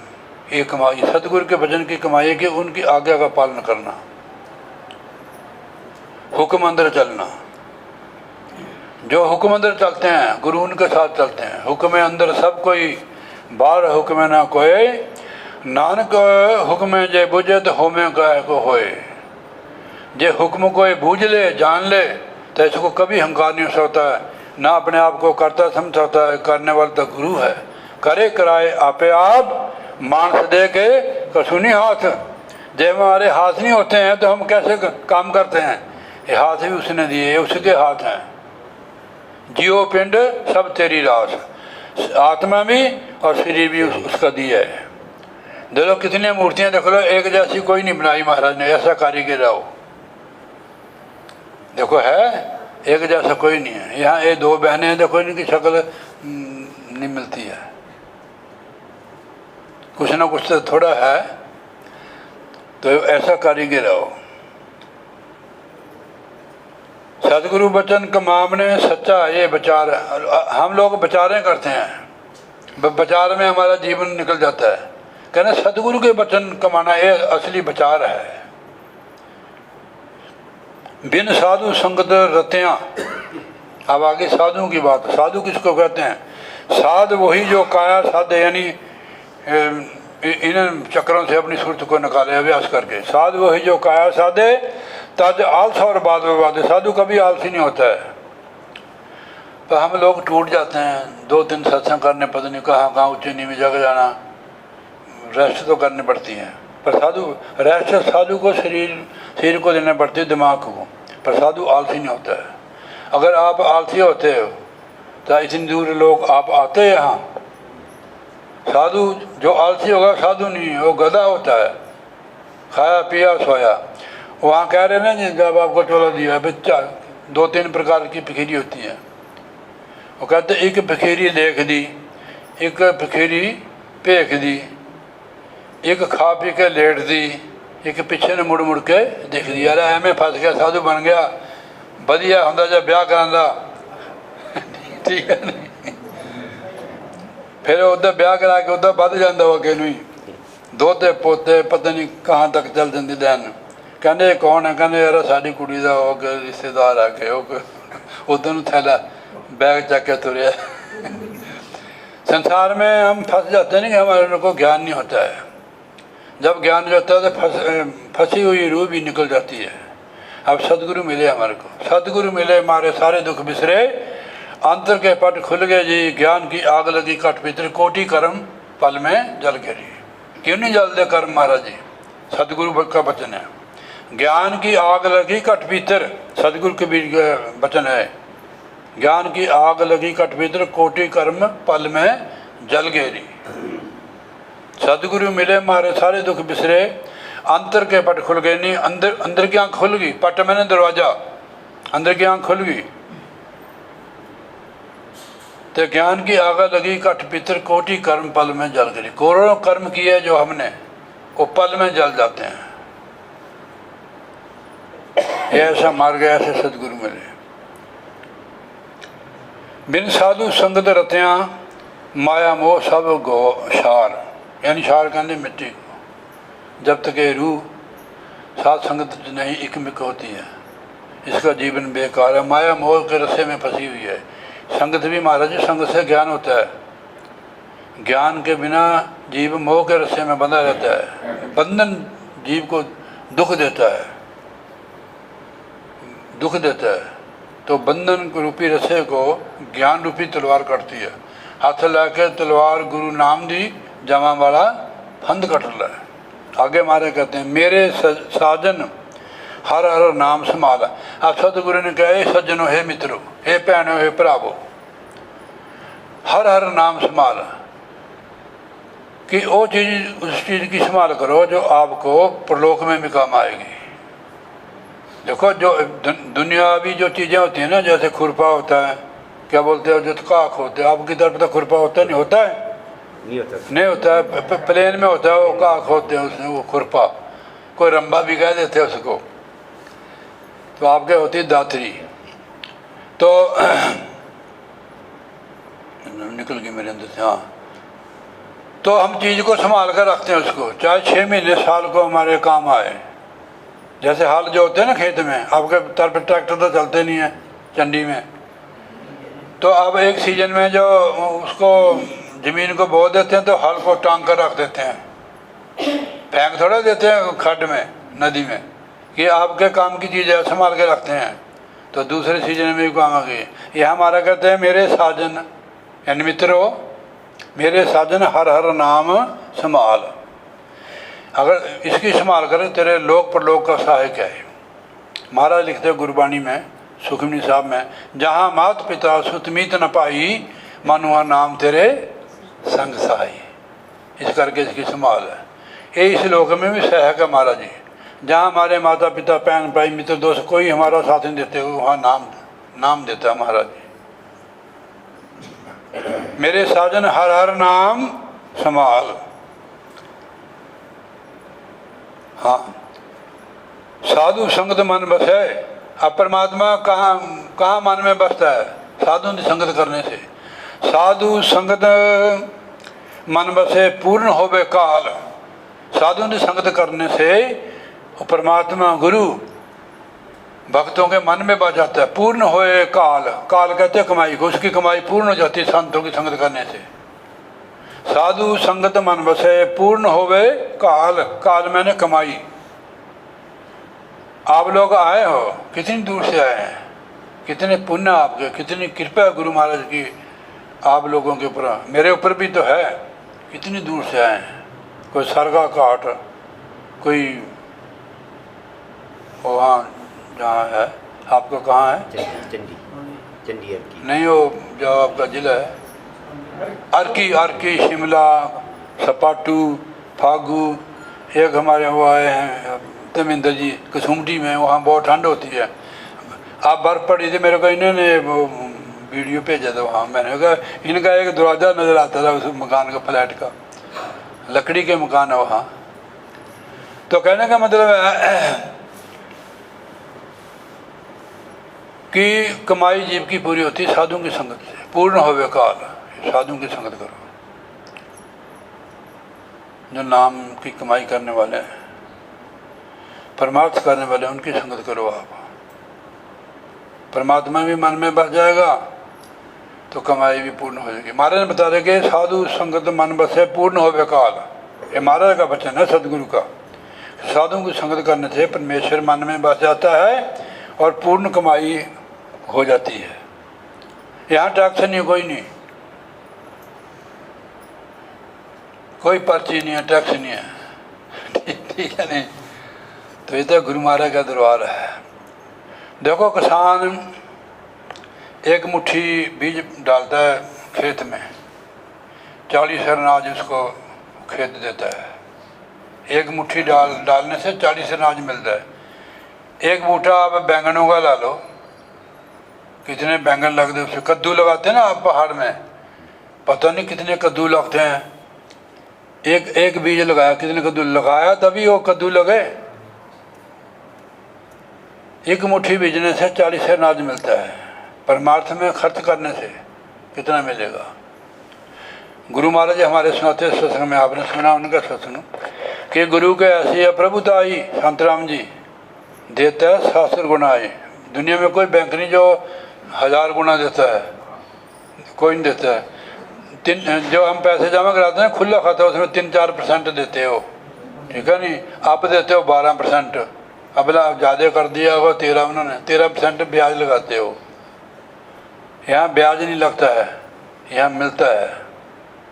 ये कमाई सतगुरु के वचन की कमाई है कि उनकी आज्ञा का पालन करना, हुक्म अंदर चलना। जो हुक्म अंदर चलते हैं गुरु उनके साथ चलते हैं। हुक्म अंदर सब कोई, बाहर हुक्म ना कोई, नानक हुक्म जे बुझे तो होमे कह को होए। जे हुक्म कोई बूझ ले जान ले तो इसको कभी अहंकार नहीं हो सकता है, ना अपने आप को करता समझ सकता है। करने वाला तो गुरु है। करे कराए आपे आप, मानस दे के कसुनी हाथ। जब हमारे हाथ नहीं होते हैं तो हम कैसे काम करते हैं। ये हाथ भी उसने दिए, उसके हाथ हैं। जियो पिंड सब तेरी रास, आत्मा भी और शरीर भी उसका दिया है। देखो कितनी मूर्तियां देख लो, एक जैसी कोई नहीं बनाई महाराज ने। ऐसा कारीगर आओ देखो, है एक जैसा कोई नहीं है। यहाँ ये दो बहनें हैं, देखो इनकी शक्ल नहीं मिलती है। कुछ ना कुछ तो थोड़ा है, तो ऐसा कारीगर आओ। सतगुरु वचन कमावने सच्चा ये विचार। हम लोग विचारें करते हैं, विचार में हमारा जीवन निकल जाता है। कहना सतगुरु के वचन कमाना ये असली विचार है। बिन साधु संगत रत्या। अब आगे साधु की बात। साधु किसको कहते हैं? साध वही जो काया साधे, यानी इन चक्रों से अपनी सुरत को निकाले अभ्यास करके। साध वही जो काया साधे, तज आलस और बाद विवाद। साधु कभी आलसी नहीं होता है। तो हम लोग टूट जाते हैं, 2-3 सत्संग करने, पता नहीं कहाँ ऊंची नीवी जगह जाना, रेस्ट तो करनी पड़ती है। पर साधु रेस्ट साधु को शरीर को देना पड़ती है, दिमाग को। पर साधु आलसी नहीं होता है। अगर आप आलसी होते हो तो इतनी दूर लोग आप आते हैं यहाँ। साधु जो आलसी होगा साधु नहीं है, वो गधा होता है, खाया पिया सोया। वहाँ कह रहे ना जी, जब आपको चोला दिया बच्चा, 2-3 प्रकार की भिखेरी होती है। वो कहते एक भिखेरी लेख दी, एक भिखेरी भेख दी, एक खा पी के लेट दी, एक पीछे ने मुड़ मुड़ के देख दी। यार एवं फस गया, साधु बन गया, वधिया होंदा जब ब्याह करांदा। ठीक है नहीं, फिर उधर ब्याह करा के उधर वध जाता वो अगे नहीं। दोते पोते पता नहीं कहाँ तक चल जाती लैन। कहते कौन है? कहते यार साड़ी कुड़ी का रिश्तेदार आ के उधर थैला बैग चक के तुरया। संसार में हम फंस जाते नहीं कि हमारे को ज्ञान नहीं होता है। जब ज्ञान होता है तो फंसी हुई रूह भी निकल जाती है। अब सदगुरु मिले हमारे को, सदगुरु मिले, हमारे सारे दुख बिसरे, अंतर के पट खुल गए जी। ज्ञान की आग लगी कट भीतर, कोटि कर्म पल में जल गिरी। क्यों नहीं जलते कर्म महाराज जी? सदगुरु का वचन है। ज्ञान की आग लगी कट भीतर, सदगुरु के भी वचन है। ज्ञान की आग लगी कट भीतर, कोटि कर्म पल में जल गेरी। सदगुरु मिले, मारे सारे दुख बिसरे, अंतर के पट खुल गए। नहीं, अंदर की आंख खुल गई। पट मैंने दरवाजा, अंदर की आंख खुल गई। तो ज्ञान की आग लगी कट भीतर, कोटि कर्म पल में जल गई। करोड़ों कर्म किए जो हमने, वो पल में जल जाते हैं। ये ऐसा मार्ग है, ऐसे सदगुरु मिले। बिन साधु संगत रतियाँ माया मोह सब गो शार, यानी शार कहते मिट्टी को। जब तक ये रूह साध संगत नहीं एकमिक होती है, इसका जीवन बेकार है, माया मोह के रस्से में फंसी हुई है। संगत भी महाराज जी, संगत से ज्ञान होता है, ज्ञान के बिना जीव मोह के रस्से में बंधा रहता है। बंधन जीव को दुख देता है, दुख देता है। तो बंधन रूपी रस्से को ज्ञान रूपी तलवार काटती है। हाथ लाके तलवार गुरु नाम दी, जमा वाला फंद कट रहा है। आगे मारे कहते हैं मेरे साजन हर हर नाम संभाला। अब सतगुरु ने कहा, हे सज्जनो, हे मित्रों, हे भैनों, हे भरावो, हर हर नाम संभाला, कि वो चीज़, उस चीज़ की संभाल करो जो आपको परलोक में भी काम आएगी। देखो जो दुनियावी जो चीज़ें होती हैं ना, जैसे खुरपा होता है, क्या बोलते हो, जो काख होते हैं, आपकी तरफ तो खुरपा होता नहीं, होता है नहीं होता है, प्लेन में होता है, वो काख होते हैं उसमें, वो खुरपा, कोई रंबा भी कह देते हैं उसको। तो आपके होती है दातरी। तो निकल गई मेरे अंदर से, हाँ। तो हम चीज़ को संभाल कर रखते हैं उसको, चाहे 6 महीने साल को हमारे काम आए। जैसे हाल जो होते हैं ना खेत में, आपके तरफ ट्रैक्टर तो चलते नहीं है चंडी में, तो अब एक सीजन में जो उसको ज़मीन को बो देते हैं, तो हल को टांग कर रख देते हैं, फेंक थोड़ा देते हैं खड्ड में, नदी में, कि आपके काम की चीज़ है, संभाल के रखते हैं, तो दूसरे सीजन में भी काम आ गई। यह हमारा कहते हैं मेरे साजन, यानी मित्रों, मेरे साजन हर हर नाम संभाल। अगर इसकी संभाल करें, तेरे लोक परलोक का सहायक है। महाराज लिखते गुरबाणी में, सुखमनी साहब में, जहाँ मात पिता सुत मीत न पाई, मनुआ नाम तेरे संग सहाई। इस करके इसकी संभाल है। ये इस लोक में भी सहायक है महाराज जी। जहाँ हमारे माता पिता, बहन भाई, मित्र दोस्त कोई हमारा साथ नहीं देते, वहाँ नाम देता है महाराज जी। मेरे साजन हर हर नाम संभाल। हाँ, साधु संगत मन बसे। अब परमात्मा कहाँ मन में बसता है? साधु की संगत करने से। साधु संगत मन बसे पूर्ण होवे काल। साधु की संगत करने से परमात्मा गुरु भक्तों के मन में बस जाता है। पूर्ण होए काल, काल कहते हैं कमाई को, उसकी कमाई पूर्ण हो जाती है संतों की संगत करने से। साधु संगत मन बसे पूर्ण होवे काल, काल मैंने कमाई। आप लोग आए हो, कितनी दूर से आए हैं, कितने पुण्य आपके, कितनी कृपा है गुरु महाराज की आप लोगों के ऊपर, मेरे ऊपर भी तो है। कितनी दूर से आए हैं, कोई सरगा घाट, कोई वहाँ जहाँ है आपका, कहाँ है? चंडी अर्की नहीं, वो जो आपका जिला है, अर्की, शिमला, सपाटू, फागू। एक हमारे वो आए हैं धर्मेंद्र जी कसुमटी में, वहाँ बहुत ठंड होती है। आप बर्फ़ पड़ी थी, मेरे को इन्होंने वो वीडियो भेजा था वहाँ। मैंने कहा इनका एक दरवाज़ा नज़र आता था उस मकान का, फ्लैट का, लकड़ी के मकान है वहाँ। तो कहने का मतलब है कि कमाई जीव की पूरी होती है साधु की संगत से। पूर्ण होवे काल, साधु की संगत करो, जो नाम की कमाई करने वाले हैं, परमार्थ करने वाले, उनकी संगत करो। आप परमात्मा भी मन में बस जाएगा तो कमाई भी पूर्ण हो जाएगी। महाराज ने बता रहे कि साधु संगत मन बसे पूर्ण होवे काल। ये महाराज का वचन है सदगुरु का। साधु की संगत करने से परमेश्वर मन में बस जाता है और पूर्ण कमाई हो जाती है। यहाँ टैक्स नहीं, कोई नहीं, कोई पर्ची नहीं है, टैक्स नहीं है। ठीक है नहीं? तो ये तो गुरु महाराज का दरबार है। देखो, किसान एक मुट्ठी बीज डालता है खेत में, 40 अनाज उसको खेत देता है। एक मुट्ठी डालने से 40 अनाज मिलता है। एक बूटा आप बैंगनों का ला लो, कितने बैंगन लगते हैं उससे। कद्दू लगाते हैं ना आप पहाड़ में, पता नहीं कितने कद्दू लगते हैं। एक बीज लगाया, कितने कद्दू लगाया तभी वो कद्दू लगे। एक मुट्ठी बीजने से 40 अनाज मिलता है, परमार्थ में खर्च करने से कितना मिलेगा। गुरु महाराज जी हमारे सुनाते सत्संग में, आपने सुना उनका सत्संग, कि गुरु के ऐसी अप्रभुताई संत राम जी देता है सहस्र गुना आई। दुनिया में कोई बैंक नहीं जो 1000 गुना देता है, कोई नहीं देता है। जो हम पैसे जमा कराते हैं खुला खाता है, उसमें 3-4% देते हो, ठीक है नहीं। आप देते हो 12%, अगला आप ज़्यादा कर दिया होगा 13, उन्होंने 13% ब्याज लगाते हो। यहाँ ब्याज नहीं लगता है, यहाँ मिलता है,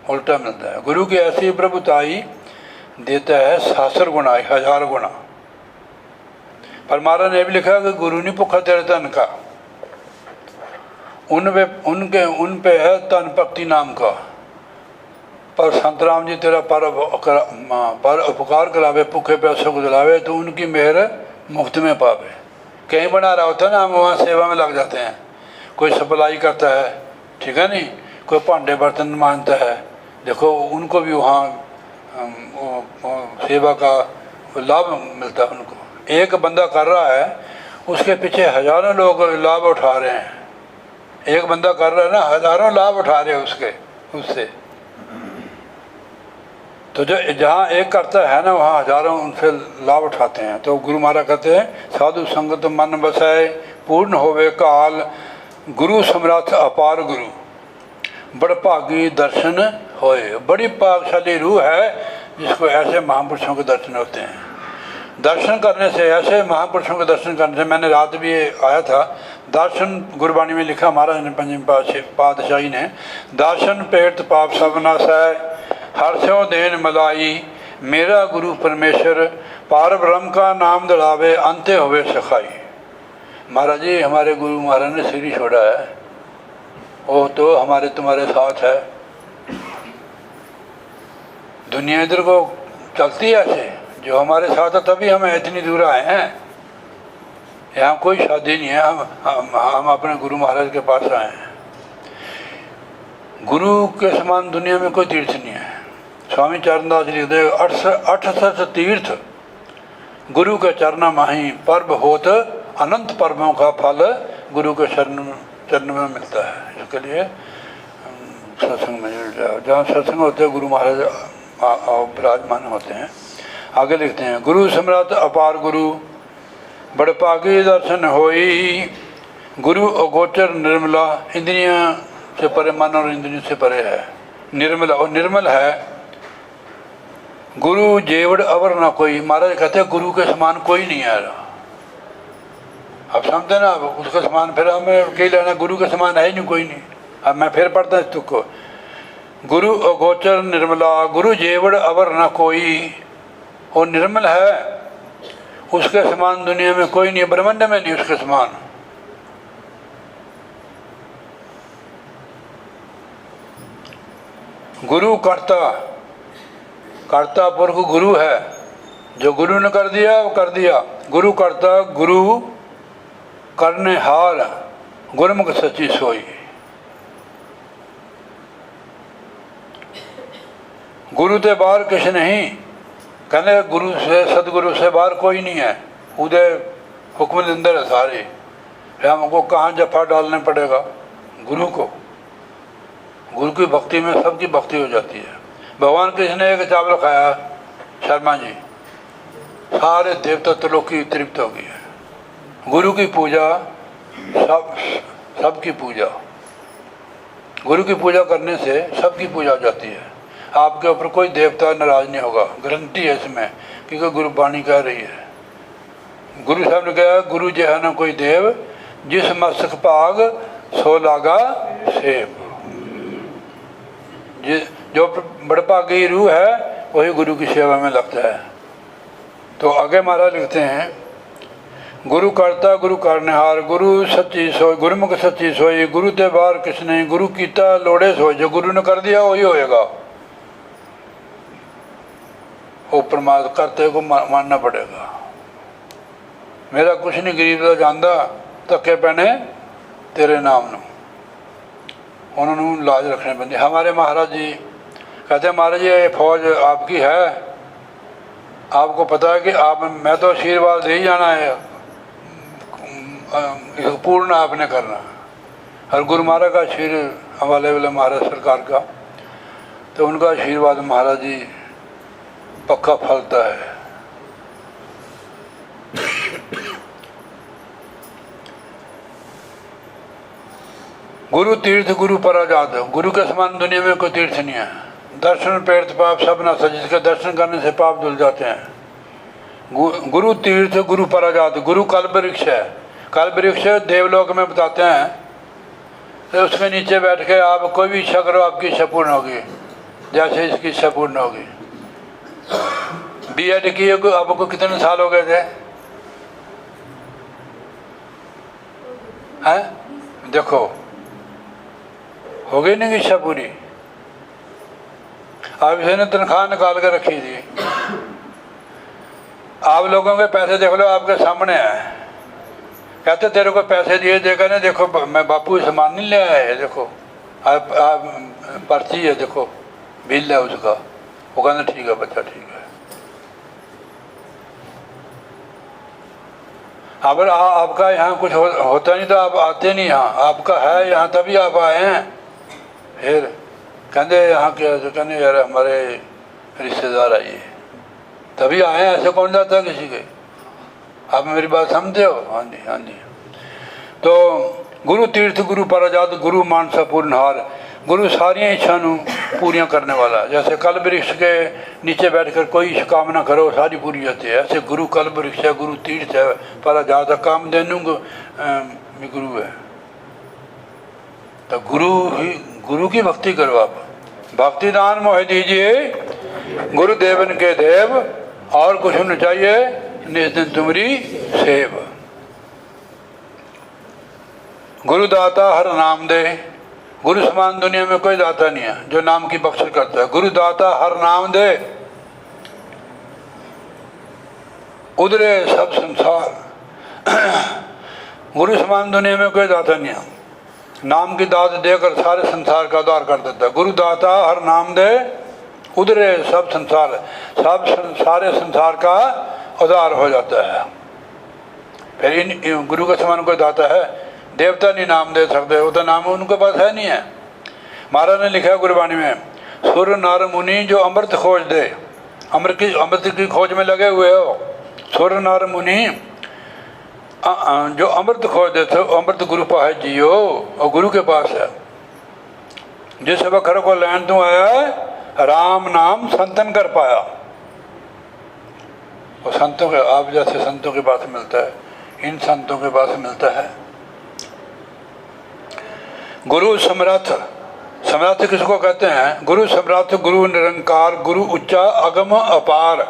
उल्टा मिलता है। गुरु की ऐसी प्रभुताई देता है सहस्र गुना, 1000 गुना। पर महाराज ने भी लिखा कि गुरु नहीं भुखा तेरे तन का, उन पे है तन भक्ति नाम का। पर संत राम जी तेरा पर उपकार करावे, भूखे प्यासों को दिलावे, तो उनकी मेहर मुफ्त में पावे। कहीं बना रहा होता है ना, हम वहाँ सेवा में लग जाते हैं। कोई सप्लाई करता है, ठीक है नहीं, कोई भांडे बर्तन मांजता है, देखो उनको भी वहाँ सेवा का लाभ मिलता है उनको। एक बंदा कर रहा है, उसके पीछे हजारों लोग लाभ उठा रहे हैं। एक बंदा कर रहा है ना, हजारों लाभ उठा रहे हैं उससे। तो जो जहाँ एक करता है ना, वहाँ हजारों उनसे लाभ उठाते हैं। तो गुरु महाराज कहते हैं, साधु संगत मन बसाए पूर्ण होवे काल, गुरु सम्राट अपार गुरु बड़ भागी दर्शन होए। बड़ी भागशाली रूह है जिसको ऐसे महापुरुषों के दर्शन होते हैं। दर्शन करने से, ऐसे महापुरुषों के दर्शन करने से, मैंने रात भी आया था, दर्शन गुरबाणी में लिखा महाराज ने, पंचम पातशाही ने, दर्शन पेट पाप सब नासै, हर्षों देन मलाई, मेरा गुरु परमेश्वर, पार ब्रह्म का नाम दड़ावे, अंत्य होवे सखाई। महाराज जी हमारे गुरु महाराज ने सिर ही छोड़ा है, वो तो हमारे तुम्हारे साथ है। दुनिया इधर को चलती है ऐसे, जो हमारे साथ है तभी हम इतनी दूर आए हैं। यहाँ कोई शादी नहीं है, हम अपने गुरु महाराज के पास आए हैं। गुरु के समान दुनिया में कोई तीर्थ नहीं है। स्वामी चरणदास जी लिखते, 68 तीर्थ गुरु के चरण माही, पर्व होत अनंत पर्वों का फल गुरु के चरण में मिलता है। इसके लिए सत्संग में जुड़ जाओ, जहाँ सत्संग होते हैं गुरु महाराज विराजमान होते हैं। आगे लिखते हैं, गुरु सम्राट अपार गुरु बड़ पागी दर्शन होई, गुरु अगोचर निर्मला, इंद्रियां से परे, मन और इंद्रियों से परे है, निर्मला और निर्मल है। गुरु जेवड़ अवर ना कोई। महाराज कहते हैं गुरु के समान कोई नहीं है। आप समझते ना, उसके समान फिर हमें कही लेना, गुरु के समान है ही नहीं, कोई नहीं। अब मैं फिर पढ़ता तुक को, गुरु अगोचर निर्मला, गुरु जेवड़ अवर ना कोई, वो निर्मल है, उसके समान दुनिया में कोई नहीं, ब्रह्मांड में नहीं उसके समान। गुरु कर्ता पुरख गुरु है, जो गुरु ने कर दिया वो कर दिया। गुरु कर्ता, गुरु करने हार, गुरमुख सच्ची सोई। गुरु ते बाहर किस नहीं, कहने गुरु से, सदगुरु से बाहर कोई नहीं है। उदय हुक्म के अंदर है सारे, हमको कहाँ जफा डालने पड़ेगा, गुरु को। गुरु की भक्ति में सबकी भक्ति हो जाती है। भगवान कृष्ण ने एक चावल खाया, शर्मा जी, सारे देवता त्रिलोकी तृप्त हो गई है। गुरु की पूजा, सबकी पूजा, गुरु की पूजा करने से सबकी पूजा हो जाती है। आपके ऊपर कोई देवता नाराज नहीं होगा, गारंटी है इसमें, क्योंकि गुरुबाणी कह रही है। गुरु साहब ने कहा, गुरु जो है ना कोई देव, जिस मस्तक भाग सो लागा सेब। जो बड़भागी रूह है वही गुरु की सेवा में लगता है। तो आगे महाराज लिखते हैं, गुरु करता गुरु करनेहार, गुरु सच्ची सोई, गुरुमुख सच्ची सोई, गुरु ते बाहर किस नहीं, गुरु कीता लोड़े सोई। जो गुरु ने कर दिया वही होएगा, वो परमात्मा करते को मानना पड़ेगा। मेरा कुछ नहीं गरीब का जानता, धक्के पैने तेरे नाम नू, उन्होंने लाज रखने बंदी। हमारे महाराज जी कहते हैं, महाराज जी ये फौज आपकी है, आपको पता है कि आप, मैं तो आशीर्वाद दे ही जाना है, इसको पूर्ण आपने करना। और गुरु महाराज का आशीर्वाद हमारे वाले महाराज सरकार का, तो उनका आशीर्वाद महाराज जी पक्का फलता है। गुरु तीर्थ गुरु पराजात, गुरु के समान दुनिया में कोई तीर्थ नहीं है। दर्शन पेड़ पाप सब नासा, जिसके दर्शन करने से पाप धुल जाते हैं। गुरु तीर्थ गुरु पराजात, गुरु कल्प वृक्ष है। कल्प वृक्ष देवलोक में बताते हैं, तो उसके नीचे बैठ के आप कोई भी इच्छा करो, आपकी इच्छा पूर्ण होगी, जैसे इसकी इच्छा पूर्ण होगी। बीएड की आपको कितने साल हो गए थे? हैं? देखो, हो गई नहीं इच्छा पूरी। आप इसे ने तनख्वाह निकाल कर रखी थी। आप लोगों के पैसे देख लो, आपके सामने है। कहते तेरे को पैसे दिए, देखा नहीं, देखो मैं बापू सामान नहीं ले आया है, देखो आप पर्ची है, देखो बिल है उसका। वो कहना ठीक है बच्चा, ठीक है। अगर आपका यहाँ कुछ होता नहीं तो आप आते नहीं यहाँ। आपका है यहाँ तभी आप आए हैं। फिर कहते यहाँ क्या, तो कहते यार हमारे रिश्तेदार आइए, तभी आए हैं। ऐसे कौन जाता है किसी के? आप मेरी बात समझते हो? हाँ जी, हाँ जी। तो गुरु तीर्थ गुरु पराजात, गुरु मानसा पूर्णहार, गुरु सारिया इच्छा पूरियां करने वाला। जैसे कल्प वृक्ष के नीचे बैठकर कोई कामना करो सारी पूरी होती है, ऐसे गुरु कल्प वृक्ष है, गुरु तीर्थ है, पराजात काम देनु गुरु है। तो गुरु की भक्ति करो आप। भक्ति दान मोह दीजिए गुरुदेवन के देव, और कुछ न चाहिए निज दिन तुमरी सेव। गुरु दाता हर नाम दे, गुरु समान दुनिया में कोई दाता नहीं है जो नाम की बख्शिश करता है। गुरु दाता हर नाम दे, उधरे सब संसार। गुरु समान दुनिया में कोई दाता नहीं है। नाम की दात देकर सारे संसार का उद्धार कर देता है। गुरु दाता हर नाम दे, उधरे सब संसार, सारे संसार का उद्धार हो जाता है। फिर इन गुरु के समान कोई दाता है? देवता नहीं नाम दे सकते, वो तो नाम उनके पास है नहीं है। महाराज ने लिखा है गुरबाणी में, सुर नर मुनि जो अमृत खोज दे, अमृत की खोज में लगे हुए हो। सुर नर मुनि जो अमृत खोज दे, तो अमृत गुरु पास जियो, और गुरु के पास है। जिस वखर को लैन तू आया, राम नाम संतन कर पाया। और संतों के, आप जैसे संतों के पास मिलता है, इन संतों के पास मिलता है। गुरु समर्थ, समर्थ किसको कहते हैं? गुरु समर्थ, गुरु निरंकार, गुरु उच्चा अगम अपार।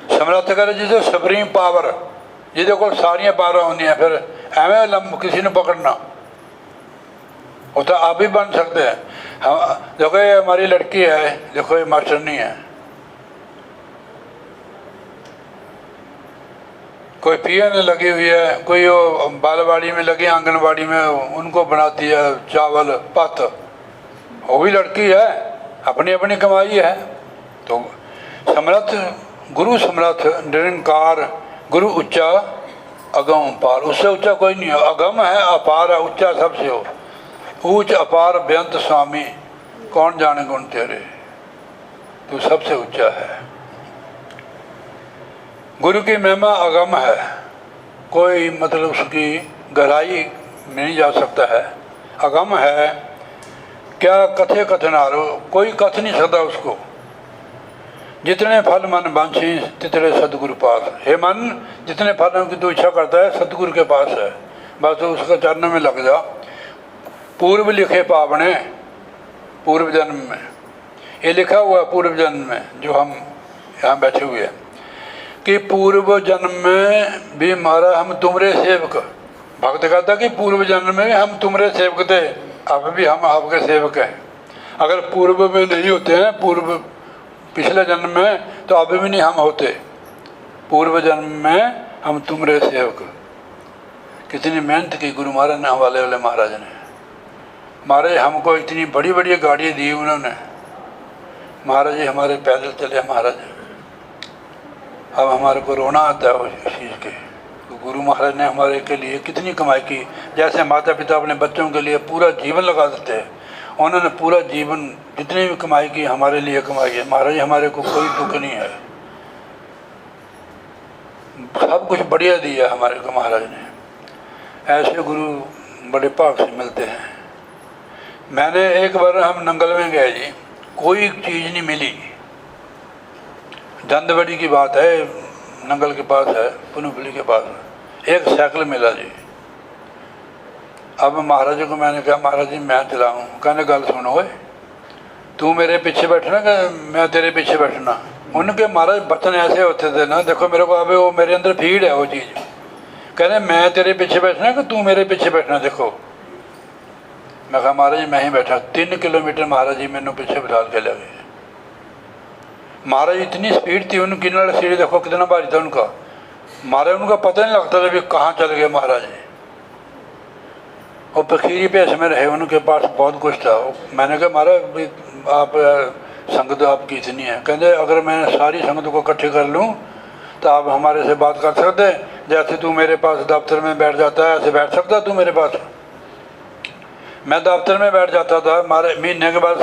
समर्थ करे जिसे सुप्रीम पावर, जिसे को सारियां पावर होनी है। फिर एवं लंब किसी ने पकड़ना, वो तो आप भी बन सकते हैं। हम देखो ये हमारी लड़की है, देखो ये मास्टर नहीं है, कोई पीएन लगी हुई है, कोई वो बालवाड़ी में लगी, आंगनवाड़ी में उनको बनाती है चावल पत, वो भी लड़की है, अपनी अपनी कमाई है। तो समर्थ, गुरु समर्थ, निरंकार, गुरु उच्चा अगम अपार, उससे ऊंचा कोई नहीं है। अगम है, अपार है, उच्चा सबसे हो। ऊंच अपार बेअंत स्वामी, कौन जाने गुण तेरे, तू सबसे ऊंचा है। गुरु की महिमा अगम है, कोई मतलब उसकी गहराई में नहीं जा सकता है। अगम है, क्या कथे कथनारो, कोई कथ नहीं सकता उसको। जितने फल मन बांछी तितने सदगुरु पास। हे मन, जितने फलों की तू इच्छा करता है सदगुरु के पास है, बस उसका चरण में लग जा। पूर्व लिखे पावने, पूर्व जन्म में ये लिखा हुआ, पूर्व जन्म में जो हम यहाँ बैठे हुए हैं, कि पूर्व जन्म में भी हमारा हम तुमरे सेवक। भक्त कहता कि पूर्व जन्म में हम तुमरे सेवक थे, अब भी हम आपके सेवक हैं। अगर पूर्व में नहीं होते हैं, पूर्व पिछले जन्म में, तो अभी भी नहीं हम होते। पूर्व जन्म में हम तुमरे सेवक। कितनी मेहनत की गुरु महाराज ने, हवाले वाले महाराज ने। महाराज हमको इतनी बड़ी बड़ी गाड़ियाँ दी उन्होंने। महाराज जी हमारे पैदल चले महाराज, अब हमारे को रोना आता है उस चीज़ के। तो गुरु महाराज ने हमारे के लिए कितनी कमाई की। जैसे माता पिता अपने बच्चों के लिए पूरा जीवन लगा देते हैं, उन्होंने पूरा जीवन जितनी भी कमाई की हमारे लिए कमाई है। महाराज हमारे को कोई दुख नहीं है, सब कुछ बढ़िया दिया हमारे को महाराज ने। ऐसे गुरु बड़े भाग से मिलते हैं। मैंने एक बार हम नंगल में गए जी, कोई चीज़ नहीं मिली। दंदबड़ी की बात है, नंगल के पास है, पुनुपली के पास, एक साइकिल मिला जी। अब महाराज को मैंने कहा महाराज जी मैं चलाऊँ, कहने गल सुनो ओए, तू मेरे पीछे बैठना कि मैं तेरे पीछे बैठना। उनके महाराज बचन ऐसे होते थे ना, देखो मेरे को अब वो मेरे अंदर फीड है वो चीज़। कहने मैं तेरे पीछे बैठना कि तू मेरे पीछे बैठना। देखो मैं कहा महाराज जी मैं ही बैठा। 3 किलोमीटर महाराज जी मैंने पीछे बिठा के ले गए। महाराज इतनी स्पीड थी उनकी, नाल सीढ़ी देखो कितना भारी था उनका। महाराज उनका पता नहीं लगता था भी कहाँ चल गए महाराज जी। और फकीरी भेष में रहे, उनके पास बहुत कुछ था। मैंने कहा महाराज आप संगत आपकी इतनी है। कहते अगर मैं सारी संगत को इकट्ठी कर लूँ तो आप हमारे से बात कर सकते हैं। जैसे तू मेरे पास दफ्तर में बैठ जाता है ऐसे बैठ सकता तू मेरे पास। मैं दफ्तर में बैठ जाता था, हमारे महीने के बाद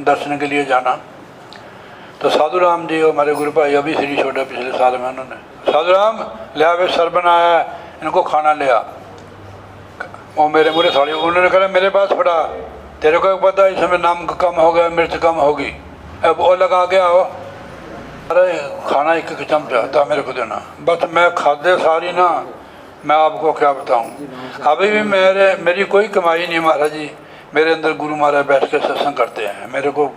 दर्शन के लिए जाना। तो साधु राम जी हमारे गुरु भाई अभी श्री छोटे पिछले साल में, उन्होंने साधु राम लिया वे सर बनाया इनको खाना लिया। वो मेरे मुरे थोड़ी, उन्होंने कहा मेरे पास पड़ा, तेरे को पता है इसमें नमक कम हो गया, मिर्च कम होगी, अब वो लगा के आओ। अरे खाना एक चमचा था मेरे को देना, बस मैं खाते सारी ना, मैं आपको क्या बताऊं। अभी भी मेरी कोई कमाई नहीं महाराज जी। मेरे अंदर गुरु महाराज बैठ के सत्संग करते हैं। मेरे को,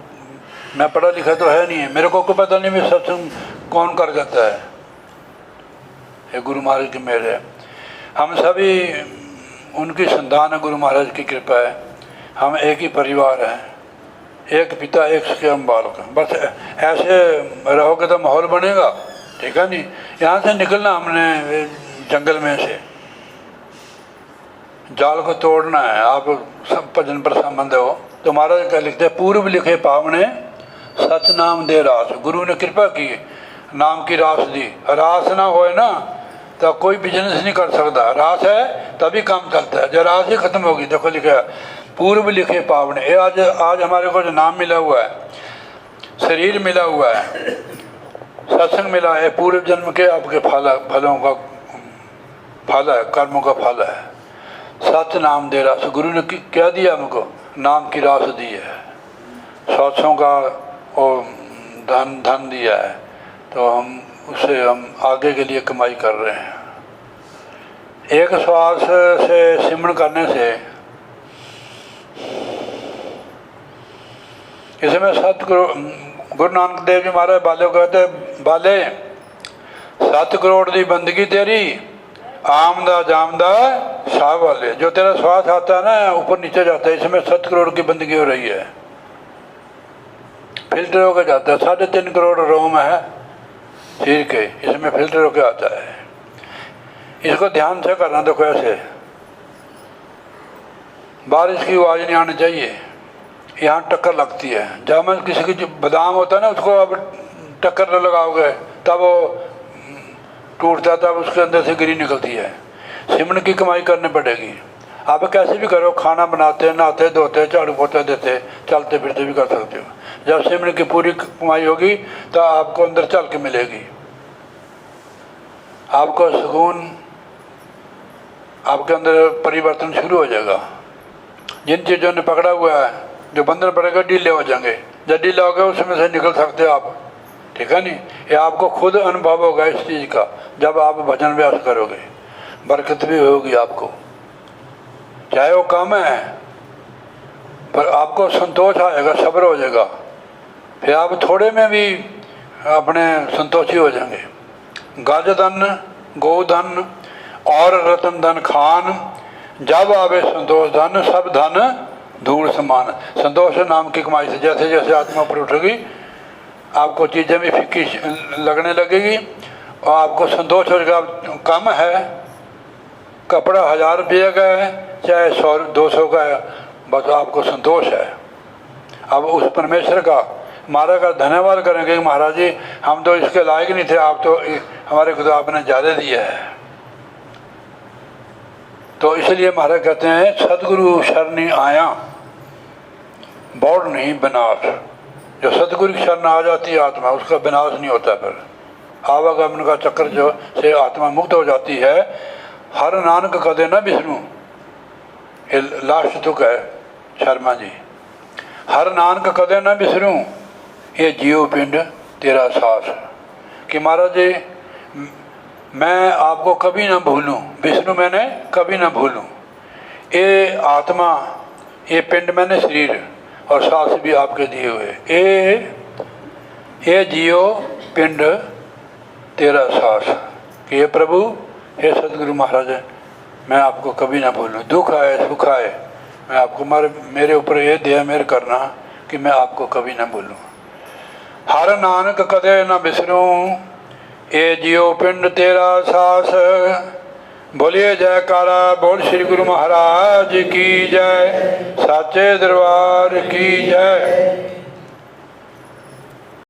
मैं पढ़ा लिखा तो है नहीं है, मेरे को पता नहीं भी सत्संग कौन कर जाता है। ये गुरु महाराज की मेहर है। हम सभी उनकी संतान है, गुरु महाराज की कृपा है। हम एक ही परिवार हैं, एक पिता एक सके हम बालक। बस ऐसे रहोगे तो माहौल बनेगा, ठीक है नहीं। यहाँ से निकलना हमने जंगल में से, जाल को तोड़ना है। आप सब भजन पर संबंध हो तो महाराज क्या लिखते हैं, पूर्व लिखे पावने सच नाम दे रास। गुरु ने कृपा की, नाम की रास दी। रास ना होए ना तो कोई बिजनेस नहीं कर सकता। रास है तभी काम चलता है, जब रास ही खत्म होगी। देखो लिखा है पूर्व लिखे पावने। ये आज हमारे को जो नाम मिला हुआ है, शरीर मिला हुआ है, सत्संग मिला है, पूर्व जन्म के आपके फलों का फल है, कर्मों का फल है। सच नाम दे रास। गुरु ने क्या दिया हमको, नाम की रास दी है, सौसों का और धन दिया है। तो हम उससे हम आगे के लिए कमाई कर रहे हैं। एक श्वास से सिमरन करने से, इसमें गुरु नानक देव जी महाराज बाले को कहते, बाले 7 करोड़ की बंदगी तेरी, आमदा जामदा शाह वाले। जो तेरा श्वास आता है ना ऊपर नीचे जाता है, इसमें 7 करोड़ की बंदगी हो रही है, फिल्टर होकर जाता है। 3.5 करोड़ रोम है शरीर के, इसमें फिल्टर होकर आता है। इसको ध्यान से करना। देखो ऐसे बारिश की आवाज़ नहीं आनी चाहिए, यहाँ टक्कर लगती है। जब मैं किसी की बादाम होता है ना उसको अब टक्कर लगाओगे तब वो टूटता है, तब उसके अंदर से गिरी निकलती है। सिमरन की कमाई करनी पड़ेगी। आप कैसे भी करो, खाना बनाते, नहाते धोते, झाड़ू पोछा देते, चलते फिरते भी कर सकते हो। जब सिमरन की पूरी कमाई होगी तो आपको अंदर चल के मिलेगी, आपको सुकून, आपके अंदर परिवर्तन शुरू हो जाएगा। जिन चीज़ों ने पकड़ा हुआ है, जो बंधन पड़ेगा ढीले हो जाएंगे। जब ढीले हो गए उसमें से निकल सकते हो आप, ठीक है नहीं। ये आपको खुद अनुभव होगा इस चीज़ का जब आप भजन अभ्यास करोगे। बरकत भी होगी आपको, चाहे वो कम है पर आपको संतोष आएगा, सब्र हो जाएगा। फिर आप थोड़े में भी अपने संतोषी हो जाएंगे। गज धन गोधन और रतन धन खान, जब आवे संतोष धन सब धन धूल समान। संतोष नाम की कमाई से जैसे जैसे आत्मा पर उठेगी आपको चीज़ें भी फीकी लगने लगेगी और आपको संतोष हो जाएगा। कम है, कपड़ा 1000 रुपये का है चाहे 100-200 का है, बस आपको संतोष है। अब उस परमेश्वर का महाराज का धन्यवाद करेंगे कि महाराज जी हम तो इसके लायक नहीं थे, आप तो हमारे को तो आपने ज़्यादा दिया है। तो इसलिए महाराज कहते हैं सतगुरु शरणी आया बौड़ नहीं विनाश। जो सतगुरु की शरण आ जाती है आत्मा, उसका विनाश नहीं होता। फिर आवागमन का चक्कर जो से आत्मा मुक्त हो जाती है। हर नानक कदे न बिसरूं, ये लास्ट तुक है शर्मा जी। हर नानक कदे न बिसरूं, ये जियो पिंड तेरा सास। कि महाराज जी मैं आपको कभी ना भूलूं, विष्णु मैंने कभी ना भूलूं। ये आत्मा, ये पिंड मैंने शरीर और सांस भी आपके दिए हुए। ये जियो पिंड तेरा सांस। कि ये प्रभु, हे सतगुरु महाराज, मैं आपको कभी ना भूलूं। दुख आए सुख आए, मैं आपको मेरे ऊपर ये दया मेहर करना कि मैं आपको कभी ना भूलूं। हर नानक कदे न बिसरूं, ये जियो पिंड तेरा सास। बोलिए जयकारा बोल श्री गुरु महाराज की जय, साचे दरबार की जय।